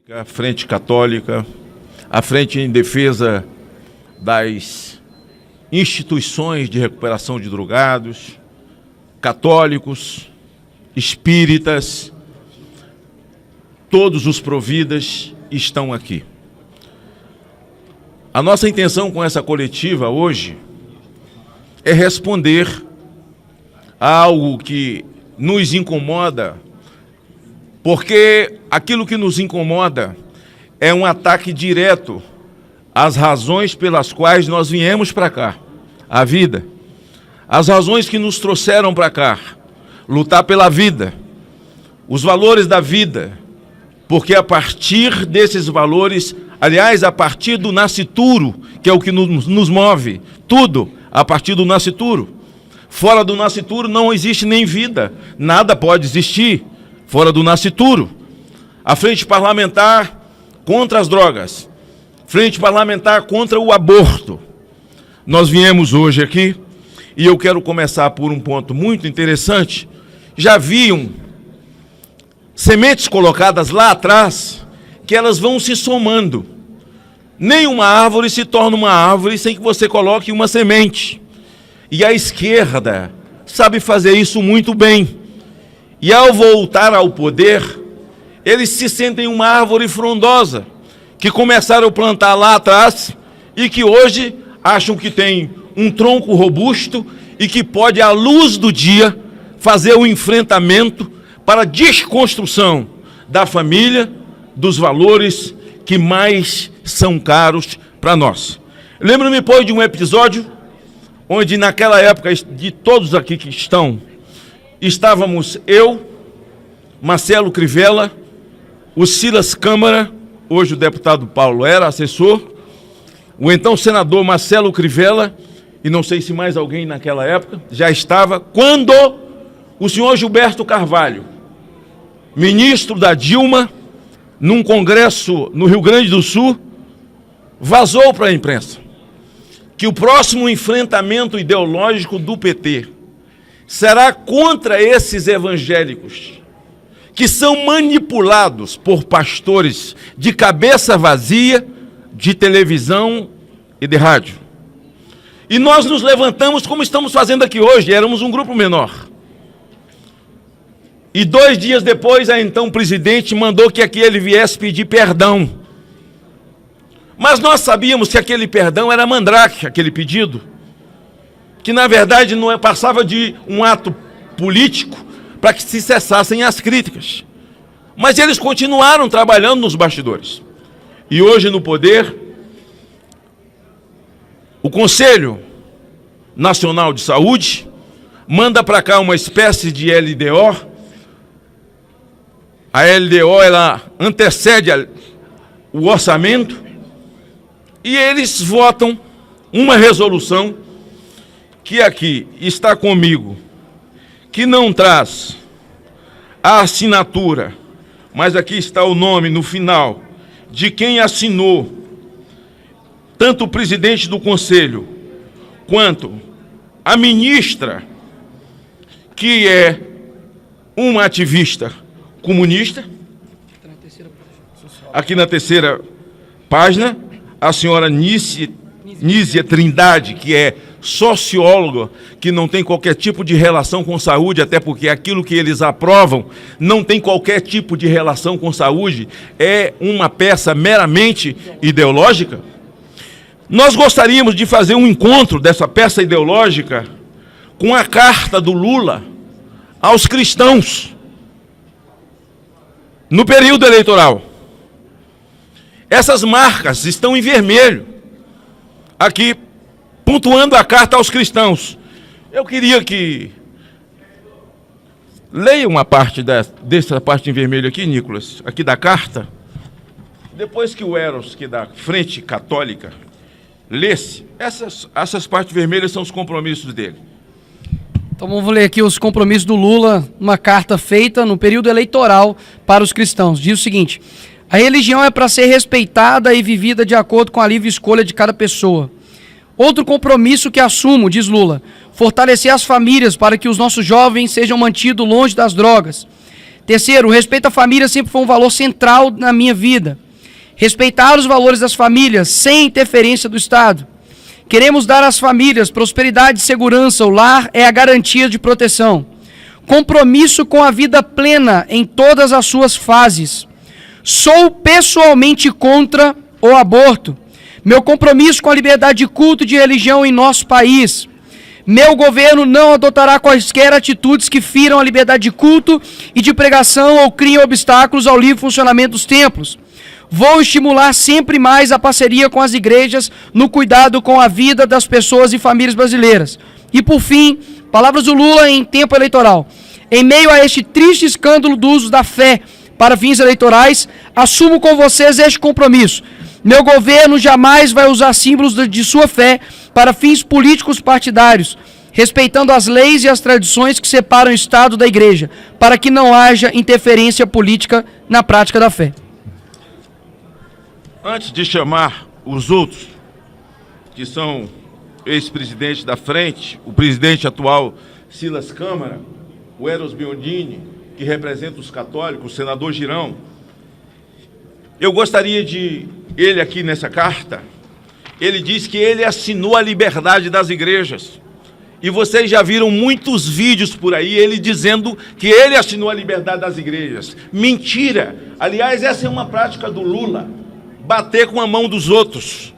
A Frente Católica, a Frente em Defesa das Instituições de Recuperação de Drogados, católicos, espíritas, todos os providas estão aqui. A nossa intenção com essa coletiva hoje é responder a algo que nos incomoda, porque aquilo que nos incomoda é um ataque direto às razões pelas quais nós viemos para cá, a vida, as razões que nos trouxeram para cá, lutar pela vida, os valores da vida, porque a partir desses valores, aliás, a partir do nascituro, que é o que nos move, tudo a partir do nascituro. Fora do nascituro não existe nem vida, nada pode existir fora do nascituro. A frente parlamentar contra as drogas, frente parlamentar contra o aborto. Nós viemos hoje aqui e eu quero começar por um ponto muito interessante. Já haviam sementes colocadas lá atrás que elas vão se somando. Nenhuma árvore se torna uma árvore sem que você coloque uma semente. E a esquerda sabe fazer isso muito bem. E ao voltar ao poder, eles se sentem uma árvore frondosa, que começaram a plantar lá atrás e que hoje acham que tem um tronco robusto e que pode, à luz do dia, fazer o enfrentamento para a desconstrução da família, dos valores que mais são caros para nós. Lembro-me, pois, de um episódio onde, naquela época, de todos aqui que estávamos eu, Marcelo Crivella, o Silas Câmara, hoje o deputado Paulo era assessor, o então senador Marcelo Crivella, e não sei se mais alguém naquela época, já estava, quando o senhor Gilberto Carvalho, ministro da Dilma, num congresso no Rio Grande do Sul, vazou para a imprensa que o próximo enfrentamento ideológico do PT será contra esses evangélicos que são manipulados por pastores de cabeça vazia, de televisão e de rádio. E nós nos levantamos como estamos fazendo aqui hoje, éramos um grupo menor. E 2 dias depois, a então presidente mandou que aqui ele viesse pedir perdão. Mas nós sabíamos que aquele perdão era mandrake, aquele pedido, que na verdade não passava de um ato político para que se cessassem as críticas. Mas eles continuaram trabalhando nos bastidores. E hoje no poder, o Conselho Nacional de Saúde manda para cá uma espécie de LDO. A LDO, ela antecede o orçamento e eles votam uma resolução que aqui está comigo, que não traz a assinatura, mas aqui está o nome no final de quem assinou, tanto o presidente do Conselho, quanto a ministra, que é uma ativista comunista, aqui na terceira página, a senhora Nízia Trindade, que é socióloga, que não tem qualquer tipo de relação com saúde, até porque aquilo que eles aprovam não tem qualquer tipo de relação com saúde, é uma peça meramente ideológica. Nós gostaríamos de fazer um encontro dessa peça ideológica com a carta do Lula aos cristãos no período eleitoral. Essas marcas estão em vermelho, aqui, pontuando a carta aos cristãos. Eu queria que leia uma parte dessa parte em vermelho aqui, Nicolas, aqui da carta. Depois que o Eros, que é da Frente Católica, lesse, essas partes vermelhas são os compromissos dele. Então vamos ler aqui os compromissos do Lula, uma carta feita no período eleitoral para os cristãos. Diz o seguinte: a religião é para ser respeitada e vivida de acordo com a livre escolha de cada pessoa. Outro compromisso que assumo, diz Lula, fortalecer as famílias para que os nossos jovens sejam mantidos longe das drogas. Terceiro, o respeito à família sempre foi um valor central na minha vida. Respeitar os valores das famílias sem interferência do Estado. Queremos dar às famílias prosperidade e segurança. O lar é a garantia de proteção. Compromisso com a vida plena em todas as suas fases. Sou pessoalmente contra o aborto. Meu compromisso com a liberdade de culto e de religião em nosso país. Meu governo não adotará quaisquer atitudes que firam a liberdade de culto e de pregação ou criem obstáculos ao livre funcionamento dos templos. Vou estimular sempre mais a parceria com as igrejas no cuidado com a vida das pessoas e famílias brasileiras. E, por fim, palavras do Lula em tempo eleitoral. Em meio a este triste escândalo do uso da fé para fins eleitorais, assumo com vocês este compromisso. Meu governo jamais vai usar símbolos de sua fé para fins políticos partidários, respeitando as leis e as tradições que separam o Estado da Igreja, para que não haja interferência política na prática da fé. Antes de chamar os outros, que são ex-presidentes da frente, o presidente atual Silas Câmara, o Eros Biondini, que representa os católicos, o senador Girão, eu gostaria de, ele aqui nessa carta, ele diz que ele assinou a liberdade das igrejas. E vocês já viram muitos vídeos por aí, ele dizendo que ele assinou a liberdade das igrejas. Mentira! Aliás, essa é uma prática do Lula. Bater com a mão dos outros.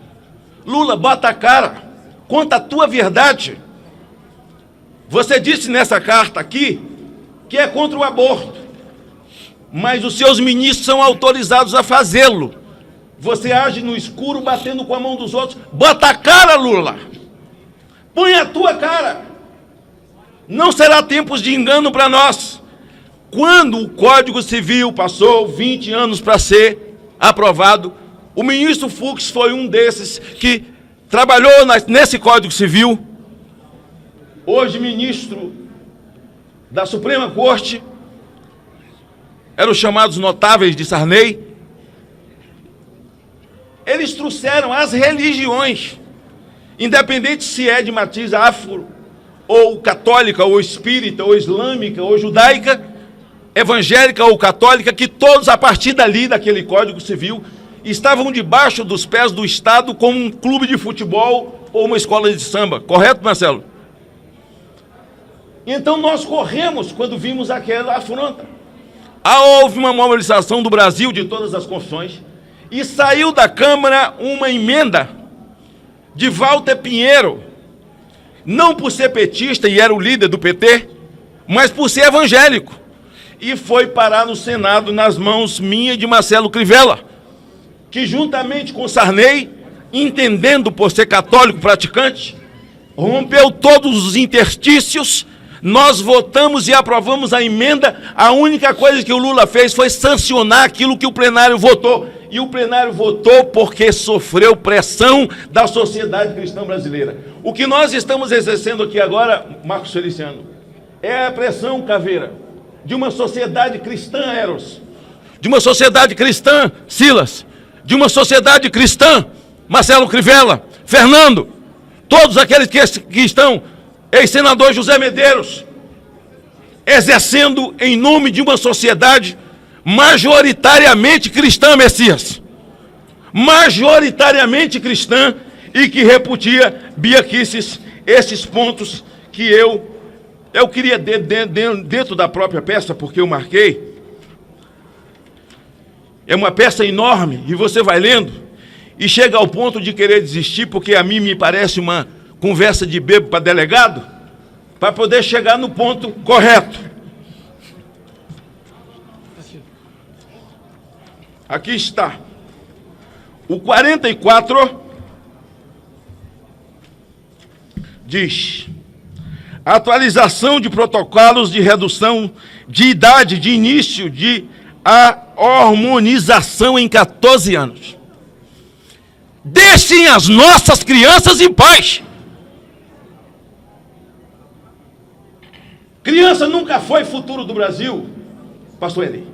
Lula, bota a cara, conta a tua verdade. Você disse nessa carta aqui que é contra o aborto, mas os seus ministros são autorizados a fazê-lo. Você age no escuro batendo com a mão dos outros. Bota a cara, Lula. Põe a tua cara. Não será tempos de engano para nós. Quando o Código Civil passou 20 anos para ser aprovado, o ministro Fux foi um desses que trabalhou nesse Código Civil. Hoje, ministro da Suprema Corte, eram os chamados notáveis de Sarney. Eles trouxeram as religiões, independente se é de matriz afro, ou católica, ou espírita, ou islâmica, ou judaica, evangélica ou católica, que todos, a partir dali, daquele Código Civil, estavam debaixo dos pés do Estado como um clube de futebol ou uma escola de samba. Correto, Marcelo? Então nós corremos quando vimos aquela afronta. Houve uma mobilização do Brasil, de todas as confissões, e saiu da Câmara uma emenda de Walter Pinheiro, não por ser petista e era o líder do PT, mas por ser evangélico, e foi parar no Senado nas mãos minha e de Marcelo Crivella, que juntamente com Sarney, entendendo por ser católico praticante, rompeu todos os interstícios. Nós votamos e aprovamos a emenda. A única coisa que o Lula fez foi sancionar aquilo que o plenário votou. E o plenário votou porque sofreu pressão da sociedade cristã brasileira. O que nós estamos exercendo aqui agora, Marcos Feliciano, é a pressão, Caveira, de uma sociedade cristã, Eros, de uma sociedade cristã, Silas, de uma sociedade cristã, Marcelo Crivella, Fernando, todos aqueles que estão, ex-senador José Medeiros, exercendo em nome de uma sociedade majoritariamente cristã, Messias, majoritariamente cristã, e que repudia Bia Kicis, esses pontos que eu queria, dentro da própria peça, porque eu marquei. É uma peça enorme, e você vai lendo, e chega ao ponto de querer desistir, porque a mim me parece uma conversa de bebo para delegado, para poder chegar no ponto correto. Aqui está. O 44 diz: atualização de protocolos de redução de idade de início de a hormonização em 14 anos. Deixem as nossas crianças em paz. Criança nunca foi futuro do Brasil, pastor Eli.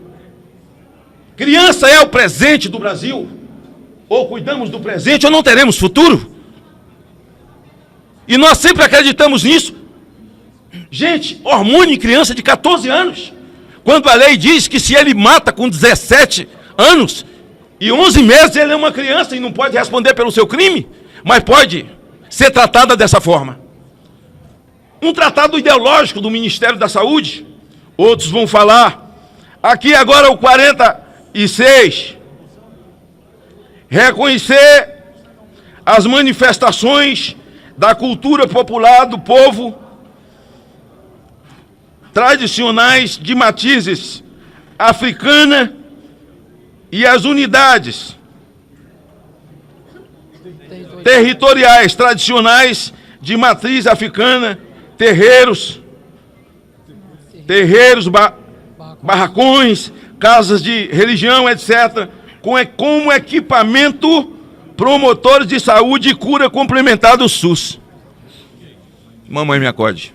Criança é o presente do Brasil. Ou cuidamos do presente ou não teremos futuro. E nós sempre acreditamos nisso. Gente, hormônio em criança de 14 anos. Quando a lei diz que se ele mata com 17 anos e 11 meses, ele é uma criança e não pode responder pelo seu crime, mas pode ser tratada dessa forma. Um tratado ideológico do Ministério da Saúde, outros vão falar. Aqui agora o 46, reconhecer as manifestações da cultura popular do povo, tradicionais de matizes africana e as unidades territoriais tradicionais de matriz africana, terreiros, barracões, casas de religião, etc., como equipamento promotores de saúde e cura complementar do SUS. Mamãe me acode.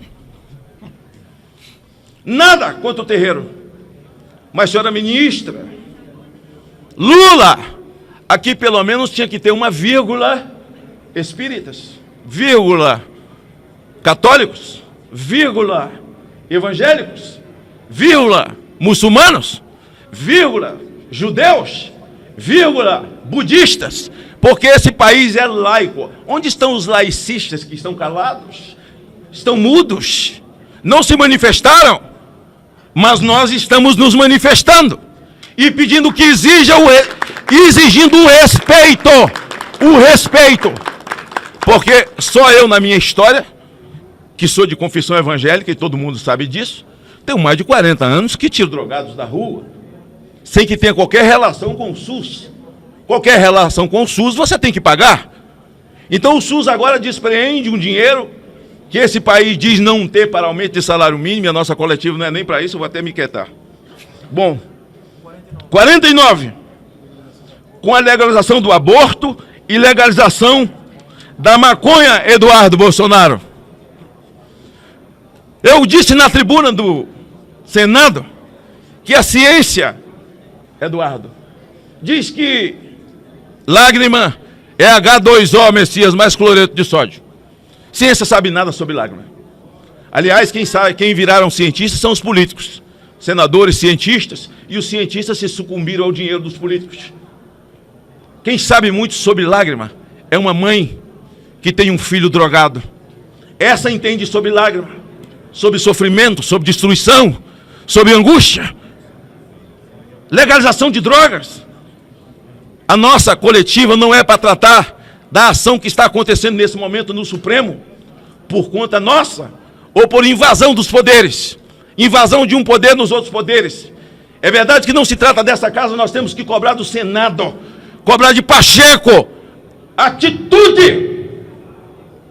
Nada contra o terreiro. Mas, senhora ministra, Lula, aqui pelo menos tinha que ter uma vírgula espíritas, vírgula católicos, vírgula evangélicos, vírgula muçulmanos, vírgula judeus, vírgula budistas, porque esse país é laico. Onde estão os laicistas que estão calados? Estão mudos, não se manifestaram, mas nós estamos nos manifestando e pedindo que exigindo o respeito, porque só eu na minha história, que sou de confissão evangélica e todo mundo sabe disso, tenho mais de 40 anos que tiro drogados da rua, sem que tenha qualquer relação com o SUS. Qualquer relação com o SUS você tem que pagar. Então o SUS agora despreende um dinheiro que esse país diz não ter para aumento de salário mínimo, e a nossa coletiva não é nem para isso, eu vou até me quietar. Bom, 49, com a legalização do aborto e legalização da maconha, Eduardo Bolsonaro. Eu disse na tribuna do Senado que a ciência, Eduardo, diz que lágrima é H2O, Messias, mais cloreto de sódio. Ciência sabe nada sobre lágrima. Aliás, quem viraram cientistas são os políticos, senadores, cientistas, e os cientistas se sucumbiram ao dinheiro dos políticos. Quem sabe muito sobre lágrima é uma mãe que tem um filho drogado. Essa entende sobre lágrima, sobre sofrimento, sobre destruição, sobre angústia. Legalização de drogas. A nossa coletiva não é para tratar da ação que está acontecendo nesse momento no Supremo, por conta nossa, ou por invasão dos poderes, invasão de um poder nos outros poderes. É verdade que não se trata dessa casa, nós temos que cobrar do Senado, cobrar de Pacheco, atitude,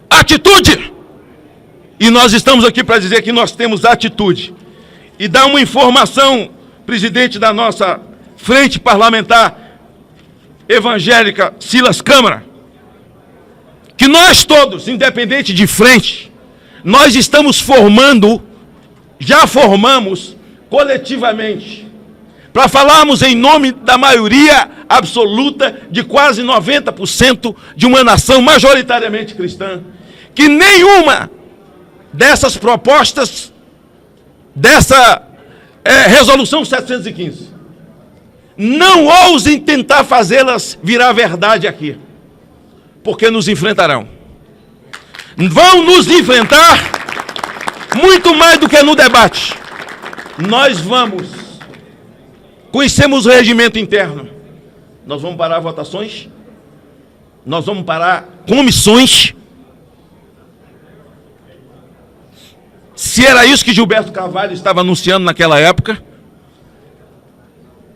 atitude. E nós estamos aqui para dizer que nós temos atitude. E dar uma informação, presidente da nossa frente parlamentar evangélica, Silas Câmara, que nós todos, independente de frente, nós estamos formando, já formamos coletivamente, para falarmos em nome da maioria absoluta de quase 90% de uma nação majoritariamente cristã, que nenhuma dessas propostas, dessa resolução 715, não ousem tentar fazê-las virar verdade aqui, porque nos enfrentarão. Vão nos enfrentar muito mais do que no debate. Nós conhecemos o regimento interno. Nós vamos parar votações, nós vamos parar comissões. Se era isso que Gilberto Carvalho estava anunciando naquela época,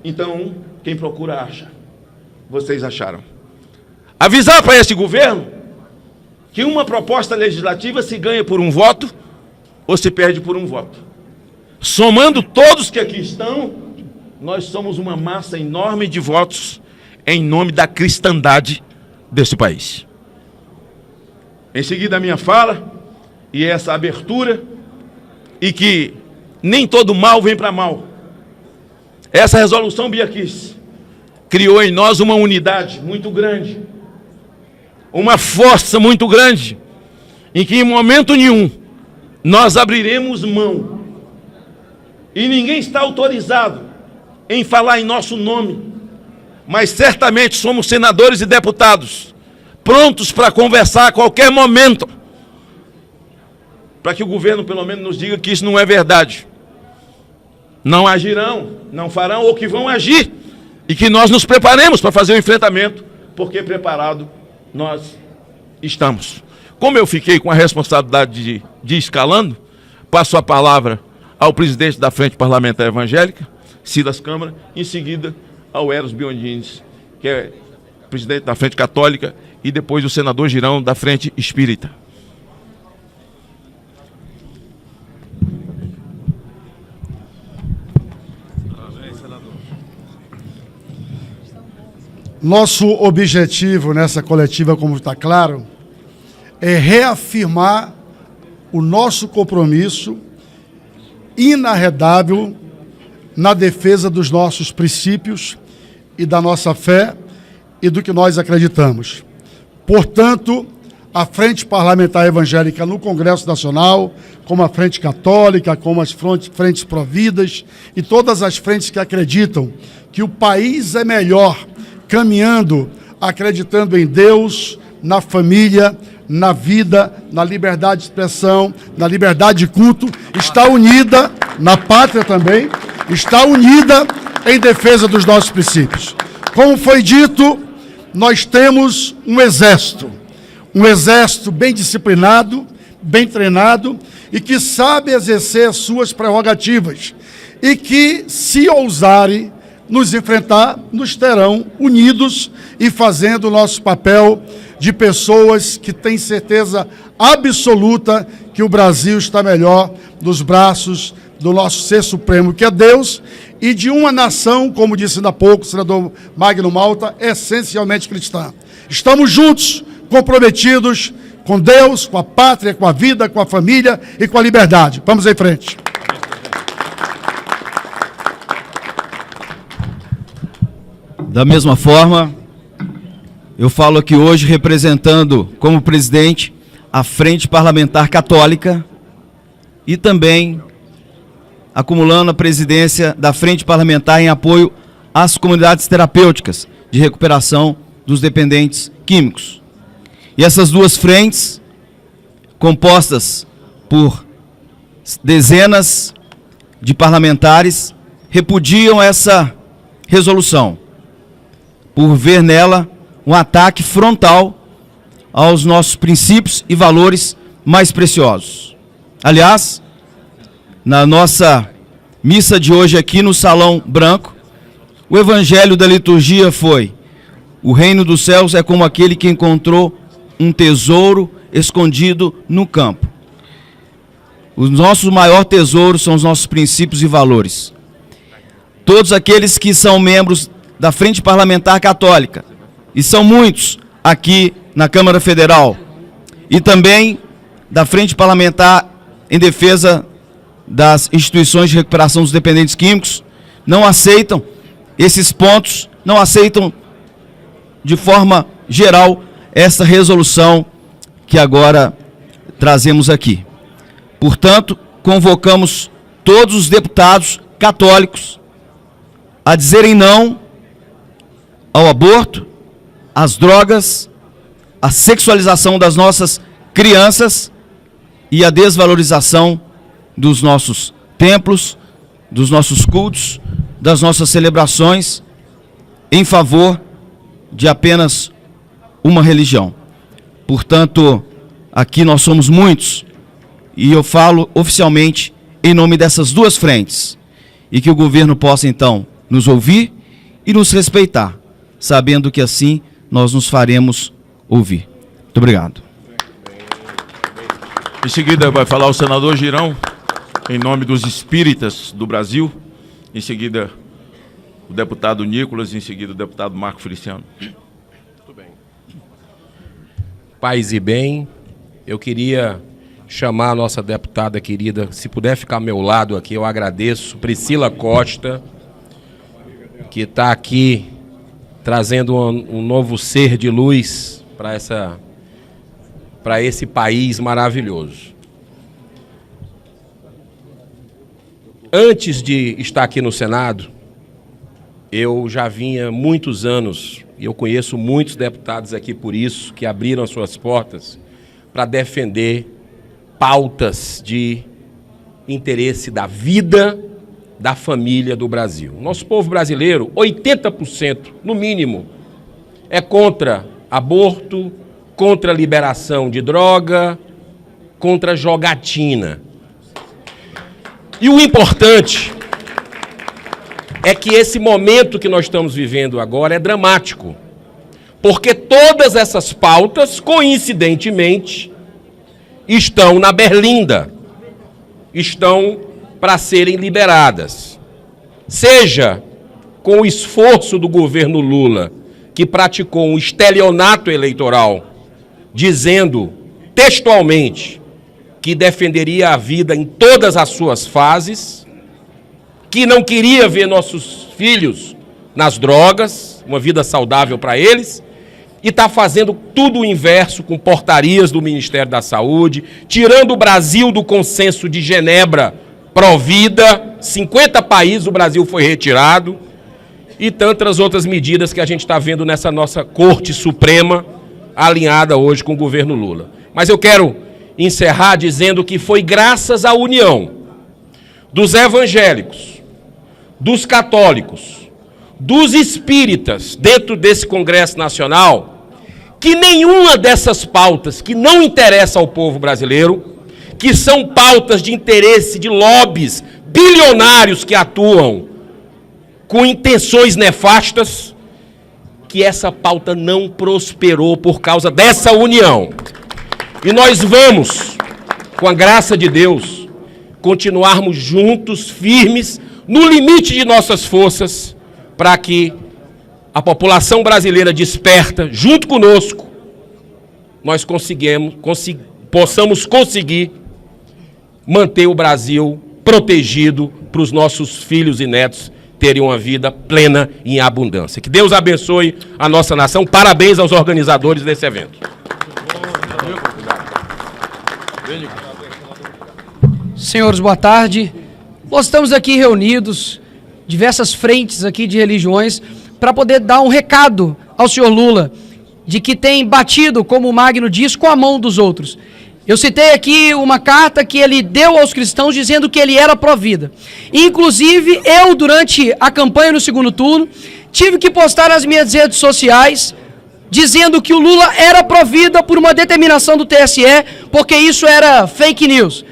então quem procura acha. Vocês acharam. Avisar para esse governo que uma proposta legislativa se ganha por um voto ou se perde por um voto. Somando todos que aqui estão, nós somos uma massa enorme de votos em nome da cristandade desse país. Em seguida a minha fala, e essa abertura, e que nem todo mal vem para mal. Essa resolução Biaquis criou em nós uma unidade muito grande, uma força muito grande, em que em momento nenhum nós abriremos mão E ninguém está autorizado em falar em nosso nome. Mas certamente somos senadores e deputados prontos para conversar a qualquer momento, para que o governo pelo menos nos diga que isso não é verdade. Não agirão, não farão ou que vão agir, e que nós nos preparemos para fazer o enfrentamento, porque preparado nós estamos. Como eu fiquei com a responsabilidade de ir escalando, passo a palavra ao presidente da Frente Parlamentar Evangélica, Silas Câmara, em seguida ao Eros Biondines, que é presidente da Frente Católica, e depois o senador Girão, da Frente Espírita. Nosso objetivo nessa coletiva, como está claro, é reafirmar o nosso compromisso inarredável na defesa dos nossos princípios e da nossa fé e do que nós acreditamos. Portanto, a Frente Parlamentar Evangélica no Congresso Nacional, como a Frente Católica, como as frentes providas e todas as frentes que acreditam que o país é melhor caminhando, acreditando em Deus, na família, na vida, na liberdade de expressão, na liberdade de culto, está unida, na pátria também, está unida em defesa dos nossos princípios. Como foi dito, nós temos um exército bem disciplinado, bem treinado e que sabe exercer as suas prerrogativas e que, se ousarem nos enfrentar, nos terão unidos e fazendo o nosso papel de pessoas que têm certeza absoluta que o Brasil está melhor nos braços do nosso Ser Supremo, que é Deus, e de uma nação, como disse ainda há pouco o senador Magno Malta, essencialmente cristã. Estamos juntos, comprometidos com Deus, com a pátria, com a vida, com a família e com a liberdade. Vamos em frente. Da mesma forma, eu falo aqui hoje representando como presidente a Frente Parlamentar Católica e também acumulando a presidência da Frente Parlamentar em apoio às comunidades terapêuticas de recuperação dos dependentes químicos. E essas duas frentes, compostas por dezenas de parlamentares, repudiam essa resolução, por ver nela um ataque frontal aos nossos princípios e valores mais preciosos. Aliás, na nossa missa de hoje aqui no Salão Branco, o evangelho da liturgia foi: o reino dos céus é como aquele que encontrou um tesouro escondido no campo. O nosso maior tesouro são os nossos princípios e valores. Todos aqueles que são membros da Frente Parlamentar Católica, e são muitos aqui na Câmara Federal, e também da Frente Parlamentar em defesa das instituições de recuperação dos dependentes químicos, não aceitam esses pontos, não aceitam de forma geral essa resolução que agora trazemos aqui. Portanto, convocamos todos os deputados católicos a dizerem não ao aborto, às drogas, à sexualização das nossas crianças e à desvalorização dos nossos templos, dos nossos cultos, das nossas celebrações, em favor de apenas uma religião. Portanto, aqui nós somos muitos, e eu falo oficialmente em nome dessas duas frentes, e que o governo possa então nos ouvir e nos respeitar, sabendo que assim nós nos faremos ouvir. Muito obrigado. Em seguida vai falar o senador Girão, em nome dos espíritas do Brasil. Em seguida, o deputado Nicolas, em seguida o deputado Marco Feliciano. Muito bem. Paz e bem, eu queria chamar a nossa deputada querida, se puder ficar ao meu lado aqui, eu agradeço, Priscila Costa, que está aqui trazendo um novo ser de luz para esse país maravilhoso. Antes de estar aqui no Senado, eu já vinha muitos anos, e eu conheço muitos deputados aqui por isso, que abriram as suas portas para defender pautas de interesse da vida, da família do Brasil. Nosso povo brasileiro, 80%, no mínimo, é contra aborto, contra liberação de droga, contra jogatina. E o importante é que esse momento que nós estamos vivendo agora é dramático, porque todas essas pautas, coincidentemente, estão na berlinda, estão para serem liberadas. Seja com o esforço do governo Lula, que praticou um estelionato eleitoral, dizendo textualmente que defenderia a vida em todas as suas fases, que não queria ver nossos filhos nas drogas, uma vida saudável para eles, e está fazendo tudo o inverso com portarias do Ministério da Saúde, tirando o Brasil do consenso de Genebra pró-vida, 50 países o Brasil foi retirado, e tantas outras medidas que a gente está vendo nessa nossa Corte Suprema, alinhada hoje com o governo Lula. Mas eu quero encerrar dizendo que foi graças à união dos evangélicos, dos católicos, dos espíritas dentro desse Congresso Nacional, que nenhuma dessas pautas que não interessa ao povo brasileiro, que são pautas de interesse de lobbies bilionários que atuam com intenções nefastas, que essa pauta não prosperou por causa dessa união. E nós vamos, com a graça de Deus, continuarmos juntos, firmes, no limite de nossas forças, para que a população brasileira desperta, junto conosco, nós possamos conseguir manter o Brasil protegido para os nossos filhos e netos terem uma vida plena e em abundância. Que Deus abençoe a nossa nação. Parabéns aos organizadores desse evento. Senhores, boa tarde. Nós estamos aqui reunidos, diversas frentes aqui de religiões, para poder dar um recado ao senhor Lula, de que tem batido, como o Magno diz, com a mão dos outros. Eu citei aqui uma carta que ele deu aos cristãos dizendo que ele era pró-vida. Inclusive, eu, durante a campanha no segundo turno, tive que postar nas minhas redes sociais dizendo que o Lula era pró-vida por uma determinação do TSE, porque isso era fake news.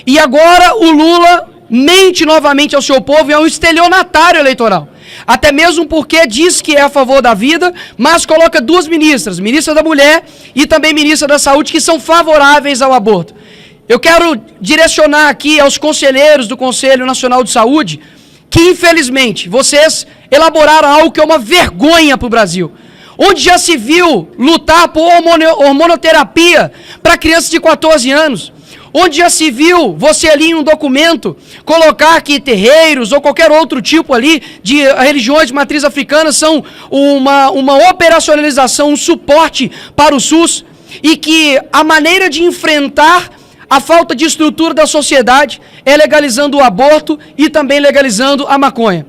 E agora o Lula mente novamente ao seu povo e é um estelionatário eleitoral. Até mesmo porque diz que é a favor da vida, mas coloca duas ministras, ministra da Mulher e também ministra da Saúde, que são favoráveis ao aborto. Eu quero direcionar aqui aos conselheiros do Conselho Nacional de Saúde que, infelizmente, vocês elaboraram algo que é uma vergonha para o Brasil. Onde já se viu lutar por hormonoterapia para crianças de 14 anos. Onde já se viu você ali em um documento colocar que terreiros ou qualquer outro tipo ali de religiões de matriz africana são uma operacionalização, um suporte para o SUS, e que a maneira de enfrentar a falta de estrutura da sociedade é legalizando o aborto e também legalizando a maconha.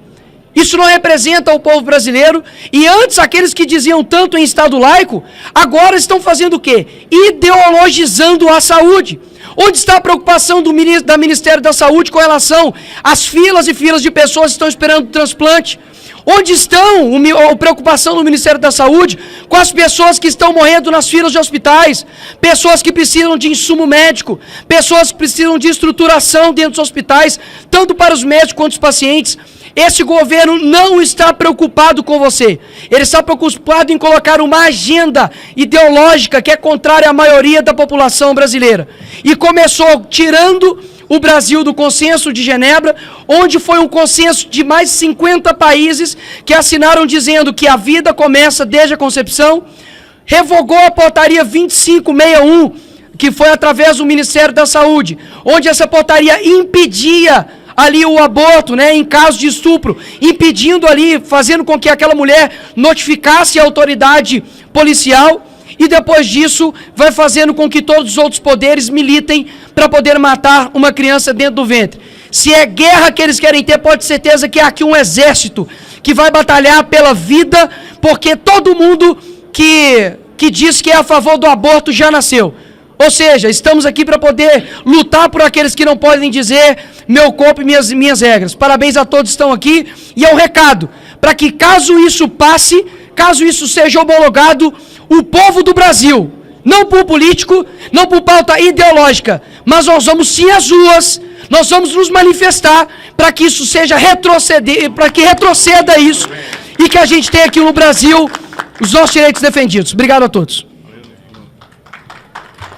Isso não representa o povo brasileiro, e antes aqueles que diziam tanto em Estado laico, agora estão fazendo o quê? Ideologizando a saúde. Onde está a preocupação do Ministério da Saúde com relação às filas e filas de pessoas que estão esperando transplante? Onde estão a preocupação do Ministério da Saúde com as pessoas que estão morrendo nas filas de hospitais? Pessoas que precisam de insumo médico, pessoas que precisam de estruturação dentro dos hospitais, tanto para os médicos quanto os pacientes. Esse governo não está preocupado com você. Ele está preocupado em colocar uma agenda ideológica que é contrária à maioria da população brasileira. E começou tirando o Brasil do consenso de Genebra, onde foi um consenso de mais de 50 países que assinaram dizendo que a vida começa desde a concepção, revogou a portaria 2561, que foi através do Ministério da Saúde, onde essa portaria impedia ali o aborto, né, em caso de estupro, impedindo ali, fazendo com que aquela mulher notificasse a autoridade policial, e depois disso vai fazendo com que todos os outros poderes militem para poder matar uma criança dentro do ventre. Se é guerra que eles querem ter, pode ter certeza que há aqui um exército que vai batalhar pela vida, porque todo mundo que diz que é a favor do aborto já nasceu. Ou seja, estamos aqui para poder lutar por aqueles que não podem dizer meu corpo e minhas regras. Parabéns a todos que estão aqui. E é um recado, para que caso isso passe, caso isso seja homologado, o povo do Brasil, não por político, não por pauta ideológica, mas nós vamos sim às ruas, nós vamos nos manifestar para que isso seja retroceder, para que retroceda isso e que a gente tenha aqui no Brasil os nossos direitos defendidos. Obrigado a todos.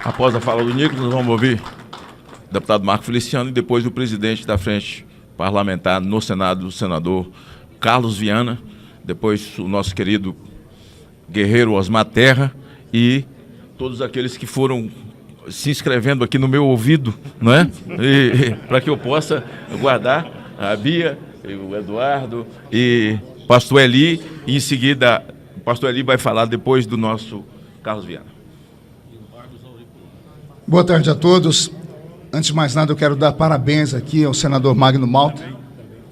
Após a fala do Nicolas, nós vamos ouvir o deputado Marco Feliciano e depois o presidente da Frente Parlamentar no Senado, o senador Carlos Viana, depois o nosso querido guerreiro Osmar Terra e todos aqueles que foram se inscrevendo aqui no meu ouvido, não é? Para que eu possa guardar a Bia, o Eduardo e o pastor Eli, e em seguida o pastor Eli vai falar depois do nosso Carlos Viana. Boa tarde a todos. Antes de mais nada, eu quero dar parabéns aqui ao senador Magno Malta.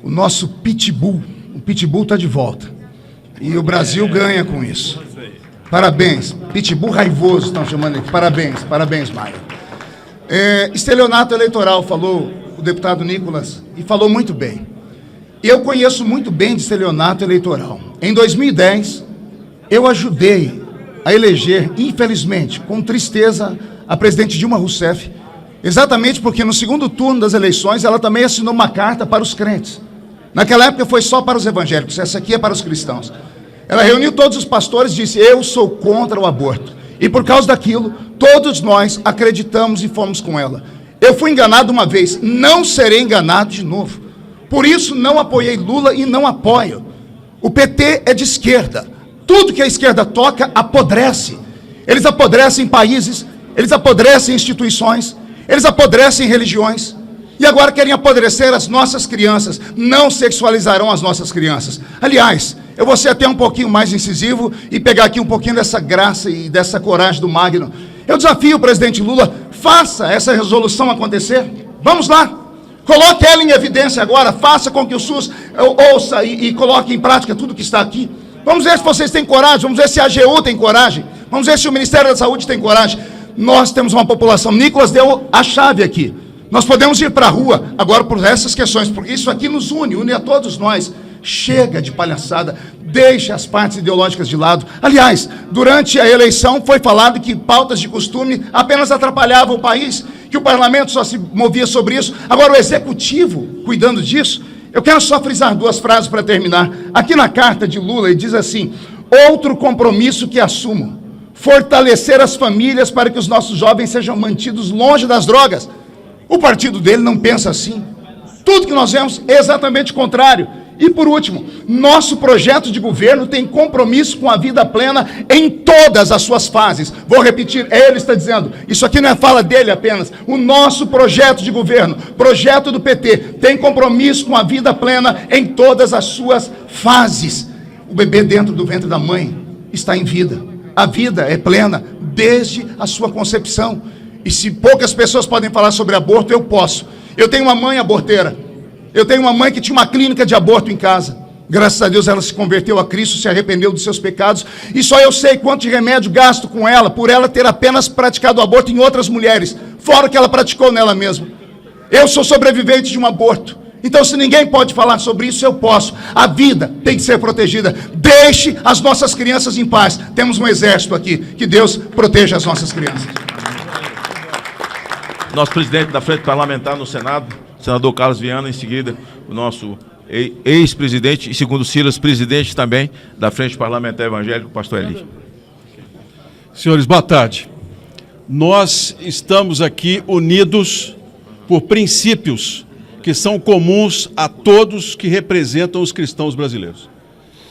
O nosso pitbull, o pitbull está de volta. E o Brasil ganha com isso. Parabéns. Pitbull raivoso, estão chamando aqui. Parabéns, parabéns, Magno. Estelionato eleitoral, falou o deputado Nicolas, e falou muito bem. Eu conheço muito bem de estelionato eleitoral. Em 2010, eu ajudei a eleger, infelizmente, com tristeza, a presidente Dilma Rousseff, exatamente porque no segundo turno das eleições ela também assinou uma carta para os crentes. Naquela época foi só para os evangélicos, essa aqui é para os cristãos. Ela reuniu todos os pastores e disse: eu sou contra o aborto. E por causa daquilo, todos nós acreditamos e fomos com ela. Eu fui enganado uma vez, não serei enganado de novo. Por isso não apoiei Lula e não apoio. O PT é de esquerda. Tudo que a esquerda toca apodrece. Eles apodrecem países, eles apodrecem instituições, eles apodrecem religiões, e agora querem apodrecer as nossas crianças, não sexualizarão as nossas crianças. Aliás, eu vou ser até um pouquinho mais incisivo e pegar aqui um pouquinho dessa graça e dessa coragem do Magno. Eu desafio o presidente Lula, faça essa resolução acontecer, vamos lá, coloque ela em evidência agora, faça com que o SUS ouça e coloque em prática tudo que está aqui. Vamos ver se vocês têm coragem, vamos ver se a AGU tem coragem, vamos ver se o Ministério da Saúde tem coragem. Nós temos uma população, Nicolas deu a chave aqui, nós podemos ir para a rua agora por essas questões, porque isso aqui nos une a todos nós. Chega de palhaçada, deixe as partes ideológicas de lado. Aliás, durante a eleição foi falado que pautas de costume apenas atrapalhavam o país, que o parlamento só se movia sobre isso, agora o executivo cuidando disso. Eu quero só frisar duas frases para terminar. Aqui na carta de Lula ele diz assim: outro compromisso que assumo, fortalecer as famílias para que os nossos jovens sejam mantidos longe das drogas. O partido dele não pensa assim. Tudo que nós vemos é exatamente o contrário. E por último, nosso projeto de governo tem compromisso com a vida plena em todas as suas fases. Vou repetir, ele está dizendo, isso aqui não é fala dele apenas. O nosso projeto de governo, projeto do PT, tem compromisso com a vida plena em todas as suas fases. O bebê dentro do ventre da mãe está em vida. A vida é plena desde a sua concepção. E se poucas pessoas podem falar sobre aborto, eu posso. Eu tenho uma mãe aborteira. Eu tenho uma mãe que tinha uma clínica de aborto em casa. Graças a Deus ela se converteu a Cristo, se arrependeu dos seus pecados. E só eu sei quanto de remédio gasto com ela, por ela ter apenas praticado aborto em outras mulheres, fora o que ela praticou nela mesma. Eu sou sobrevivente de um aborto. Então, se ninguém pode falar sobre isso, eu posso. A vida tem que ser protegida. Deixe as nossas crianças em paz. Temos um exército aqui. Que Deus proteja as nossas crianças. Nosso presidente da Frente Parlamentar no Senado, senador Carlos Viana, em seguida, o nosso ex-presidente, e segundo Silas, presidente também da Frente Parlamentar Evangélica, pastor Eli. Senhores, boa tarde. Nós estamos aqui unidos por princípios que são comuns a todos que representam os cristãos brasileiros.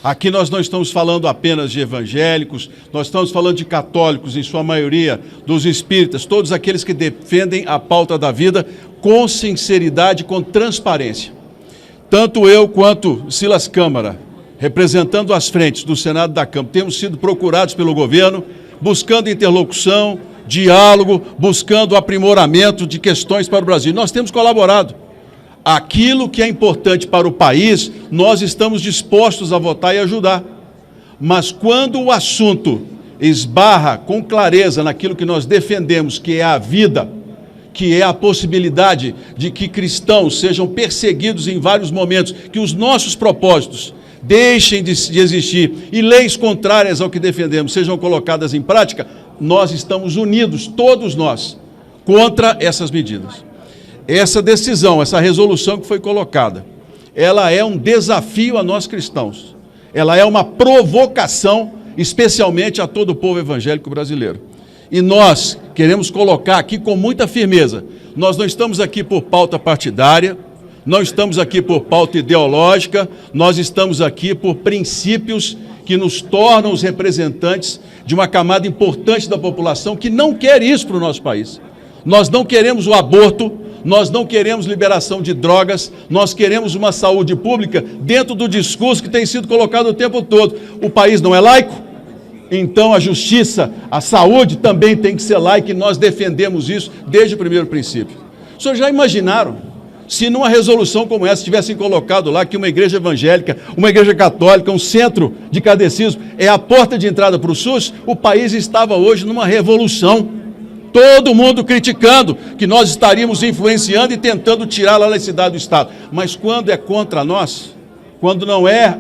Aqui nós não estamos falando apenas de evangélicos, nós estamos falando de católicos, em sua maioria, dos espíritas, todos aqueles que defendem a pauta da vida com sinceridade, com transparência. Tanto eu quanto Silas Câmara, representando as frentes do Senado da Câmara, temos sido procurados pelo governo, buscando interlocução, diálogo, buscando aprimoramento de questões para o Brasil. Nós temos colaborado. aquilo que é importante para o país, nós estamos dispostos a votar e ajudar. Mas quando o assunto esbarra com clareza naquilo que nós defendemos, que é a vida, que é a possibilidade de que cristãos sejam perseguidos em vários momentos, que os nossos propósitos deixem de existir e leis contrárias ao que defendemos sejam colocadas em prática, nós estamos unidos, todos nós, contra essas medidas. Essa decisão, essa resolução que foi colocada, ela é um desafio a nós cristãos. Ela é uma provocação, especialmente a todo o povo evangélico brasileiro. E nós queremos colocar aqui com muita firmeza, nós não estamos aqui por pauta partidária, não estamos aqui por pauta ideológica, nós estamos aqui por princípios que nos tornam os representantes de uma camada importante da população que não quer isso para o nosso país. Nós não queremos o aborto, nós não queremos liberação de drogas, nós queremos uma saúde pública dentro do discurso que tem sido colocado o tempo todo. O país não é laico, então a justiça, a saúde também tem que ser laica e nós defendemos isso desde o primeiro princípio. Os senhores já imaginaram se numa resolução como essa tivessem colocado lá que uma igreja evangélica, uma igreja católica, um centro de catecismo é a porta de entrada para o SUS? O país estava hoje numa revolução. Todo mundo criticando que nós estaríamos influenciando e tentando tirar a laicidade do Estado. Mas quando é contra nós, quando não é